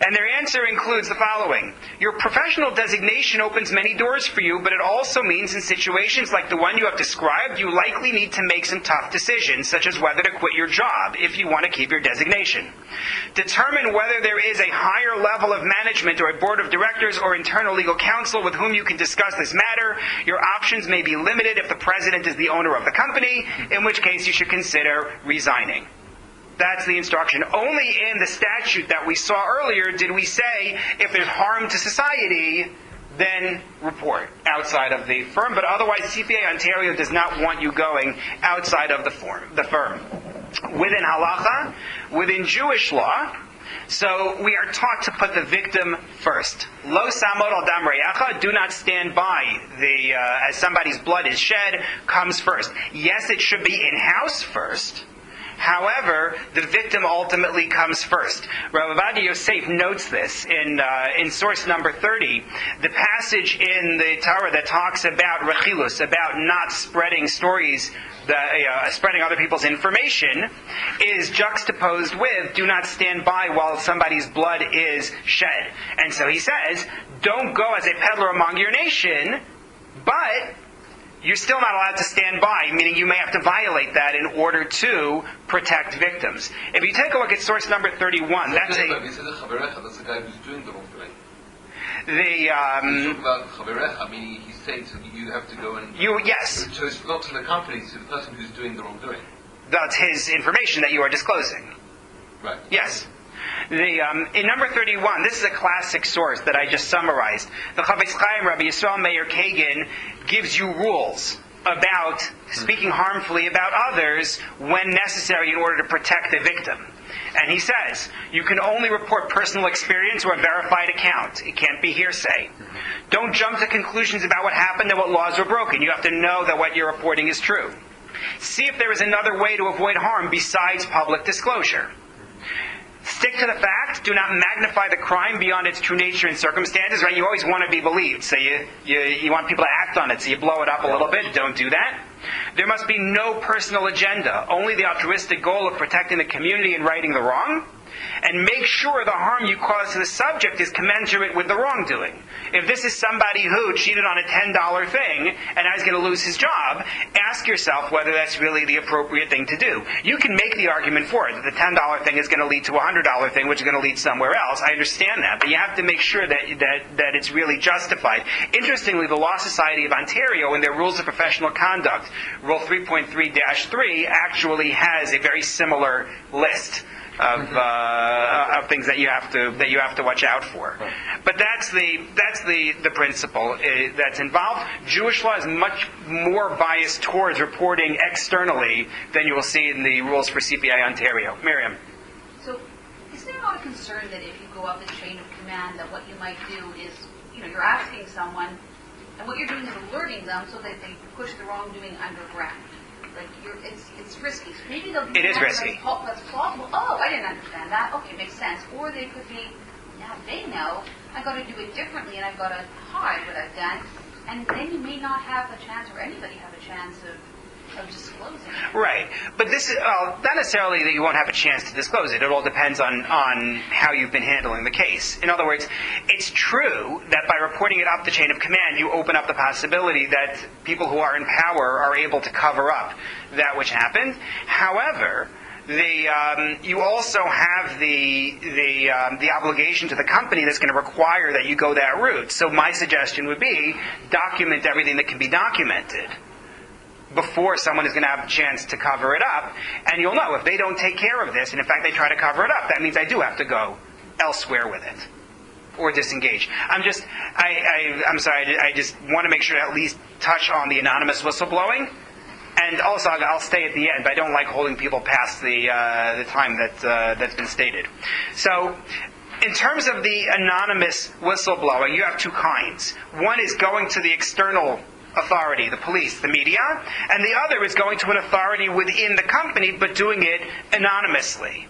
And their answer includes the following. Your professional designation opens many doors for you, but it also means in situations like the one you have described, you likely need to make some tough decisions, such as whether to quit your job if you want to keep your designation. Determine whether there is a higher level of management or a board of directors or internal legal counsel with whom you can discuss this matter. Your options may be limited if the president is the owner of the company, in which case you should consider resigning. That's the instruction. Only in the statute that we saw earlier did we say if there's harm to society, then report outside of the firm. But otherwise, CPA Ontario does not want you going outside of the firm. Within halacha, within Jewish law, so we are taught to put the victim first. Lo samod al dam reyacha, do not stand by as somebody's blood is shed, comes first. Yes, it should be in-house first. However, the victim ultimately comes first. Rav Ovadia Yosef notes this in source number 30. The passage in the Torah that talks about rechilus, about not spreading stories, spreading other people's information, is juxtaposed with do not stand by while somebody's blood is shed. And so he says, don't go as a peddler among your nation, but you're still not allowed to stand by, meaning you may have to violate that in order to protect victims. If you take a look at source number 31, that's the guy who's doing the wrongdoing. You talk about chaverecha, meaning he's saying you have to go and... Yes. So it's not to the company, it's to the person who's doing the wrongdoing. That's his information that you are disclosing. Right. Yes. In number 31, this is a classic source that I just summarized. The Chavetz Chaim, Rabbi Yisrael Meir Kagan, gives you rules about speaking harmfully about others when necessary in order to protect the victim. And he says, you can only report personal experience or a verified account. It can't be hearsay. Don't jump to conclusions about what happened and what laws were broken. You have to know that what you're reporting is true. See if there is another way to avoid harm besides public disclosure. Stick to the fact. Do not magnify the crime beyond its true nature and circumstances. Right? You always want to be believed, so you want people to act on it. So you blow it up a little bit. Don't do that. There must be no personal agenda. Only the altruistic goal of protecting the community and righting the wrong. And make sure the harm you cause to the subject is commensurate with the wrongdoing. If this is somebody who cheated on a $10 thing and now he's going to lose his job, ask yourself whether that's really the appropriate thing to do. You can make the argument for it. That the $10 thing is going to lead to a $100 thing, which is going to lead somewhere else. I understand that. But you have to make sure that it's really justified. Interestingly, the Law Society of Ontario, in their Rules of Professional Conduct, Rule 3.3-3, actually has a very similar list of things that you have to watch out for. But that's the principle that's involved. Jewish law is much more biased towards reporting externally than you will see in the rules for CPI Ontario. Miriam. So, is there not a concern that if you go up the chain of command, that what you might do is, you're asking someone, and what you're doing is alerting them so that they push the wrongdoing underground? Like it's risky. So maybe they'll be. It is risky. That's plausible. Oh, I didn't understand that. Okay, makes sense. Or they could be. Now they know I've got to do it differently, and I've got to hide what I've done. And then you may not have a chance, or anybody have a chance of disclosing it. Right, but this is not necessarily that you won't have a chance to disclose it. It all depends on how you've been handling the case. In other words, it's true that by reporting it up the chain of command, you open up the possibility that people who are in power are able to cover up that which happened. However, you also have the obligation to the company that's going to require that you go that route. So my suggestion would be document everything that can be documented before someone is going to have a chance to cover it up. And you'll know if they don't take care of this, and in fact they try to cover it up, that means I do have to go elsewhere with it. or disengage. I'm sorry. I just want to make sure to at least touch on the anonymous whistleblowing, and also I'll stay at the end. But I don't like holding people past the time that's been stated. So, in terms of the anonymous whistleblowing, you have two kinds. One is going to the external authority, the police, the media, and the other is going to an authority within the company, but doing it anonymously.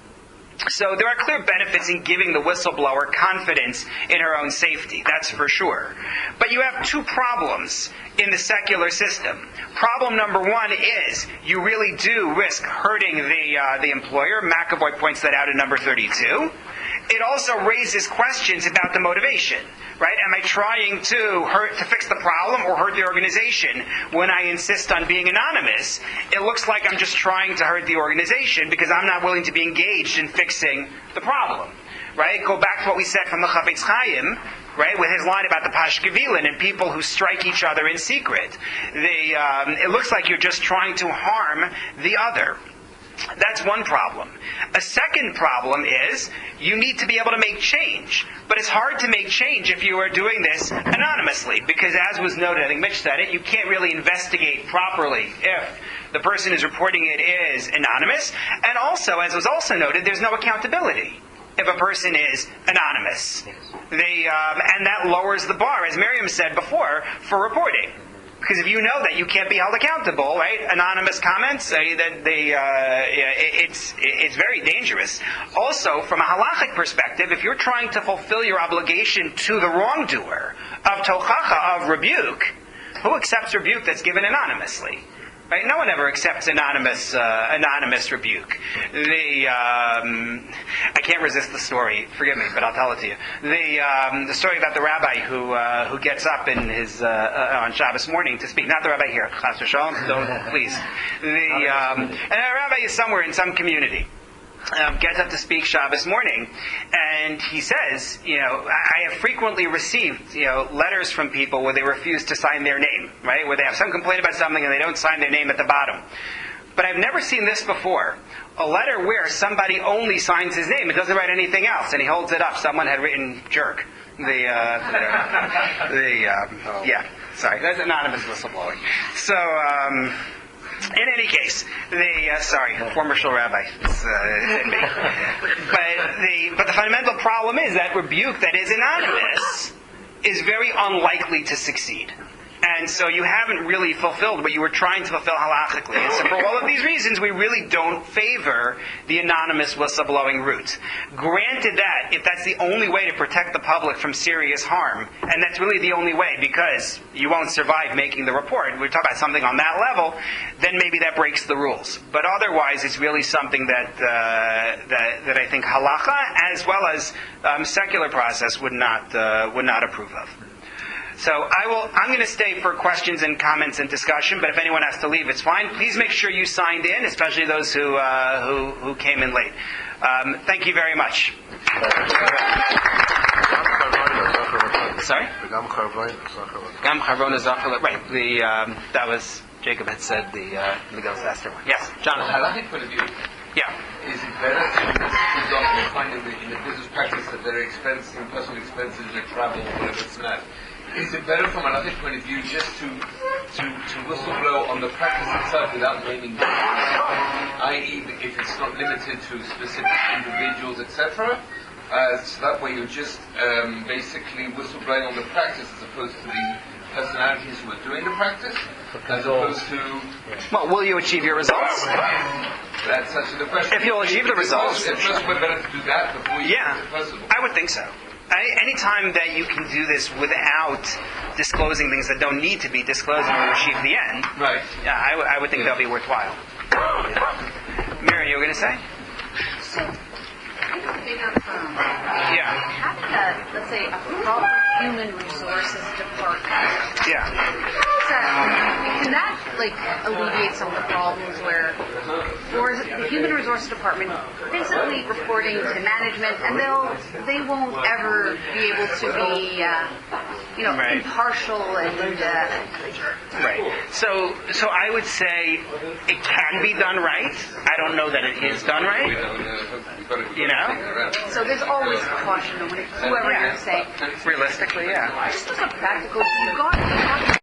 So there are clear benefits in giving the whistleblower confidence in her own safety, that's for sure. But you have two problems in the secular system. Problem number one is you really do risk hurting the employer. McAvoy points that out in number 32. It also raises questions about the motivation, right? Am I trying to fix the problem or hurt the organization when I insist on being anonymous? It looks like I'm just trying to hurt the organization because I'm not willing to be engaged in fixing the problem, right? Go back to what we said from the Chafetz Chaim, right, with his line about the Pashkevilin and people who strike each other in secret. It looks like you're just trying to harm the other. That's one problem. A second problem is you need to be able to make change. But it's hard to make change if you are doing this anonymously, because as was noted, I think Mitch said it, you can't really investigate properly if the person who's reporting it is anonymous. And also, as was also noted, there's no accountability if a person is anonymous. And that lowers the bar, as Miriam said before, for reporting. Because if you know that you can't be held accountable, right? Anonymous comments, it's very dangerous. Also, from a halachic perspective, if you're trying to fulfill your obligation to the wrongdoer of tochacha, of rebuke, who accepts rebuke that's given anonymously? Right? No one ever accepts anonymous rebuke. I can't resist the story. Forgive me, but I'll tell it to you. The story about the rabbi who gets up in his on Shabbos morning to speak. Not the rabbi here. Chas v'shalom. Don't please. And a rabbi is somewhere in some community. Gets up to speak Shabbos morning, and he says, I have frequently received, letters from people where they refuse to sign their name, right? Where they have some complaint about something and they don't sign their name at the bottom. But I've never seen this before. A letter where somebody only signs his name, it doesn't write anything else, and he holds it up. Someone had written jerk. Sorry, that's anonymous whistleblowing. So, in any case, former shul rabbi. But the fundamental problem is that rebuke that is anonymous is very unlikely to succeed. And so you haven't really fulfilled what you were trying to fulfill halachically. And so for all of these reasons, we really don't favor the anonymous whistleblowing route. Granted that, if that's the only way to protect the public from serious harm, and that's really the only way because you won't survive making the report, we talk about something on that level, then maybe that breaks the rules. But otherwise, it's really something that I think halacha, as well as secular process, would not approve of. So I'm going to stay for questions and comments and discussion, but if anyone has to leave, it's fine. Please make sure you signed in, especially those who came in late. Thank you very much. Sorry? Gam Charvona Zachar. Right. That was, Jacob had said the Miguel Saster one. Yes, Jonathan. I think point of view. Yeah. Is it better to, for example, you find in the business practice that there are personal expenses, their travel, whatever it's not. Is it better from another point of view just to whistleblow on the practice itself without naming names, i.e. if it's not limited to specific individuals, etc., so that way you're just basically whistleblowing on the practice as opposed to the personalities who are doing the practice, as opposed to... Well, will you achieve your results? That's actually the question. If you'll achieve the results... It's first better to do that before you do the possible. I would think so. Anytime that you can do this without disclosing things that don't need to be disclosed in order to achieve the end, right? Yeah, I would think that'll be worthwhile. Mary, you were going to say? So, in a bigger firm, having let's say, a proper human resources department. Yeah. Can that alleviate some of the problems where, or the human resources department basically reporting to management, and they won't ever be able to be, impartial and. Right. So I would say it can be done right. I don't know that it is done right. So there's always caution when it, whoever you're saying. Realistically, yeah. Just as a practical, you've got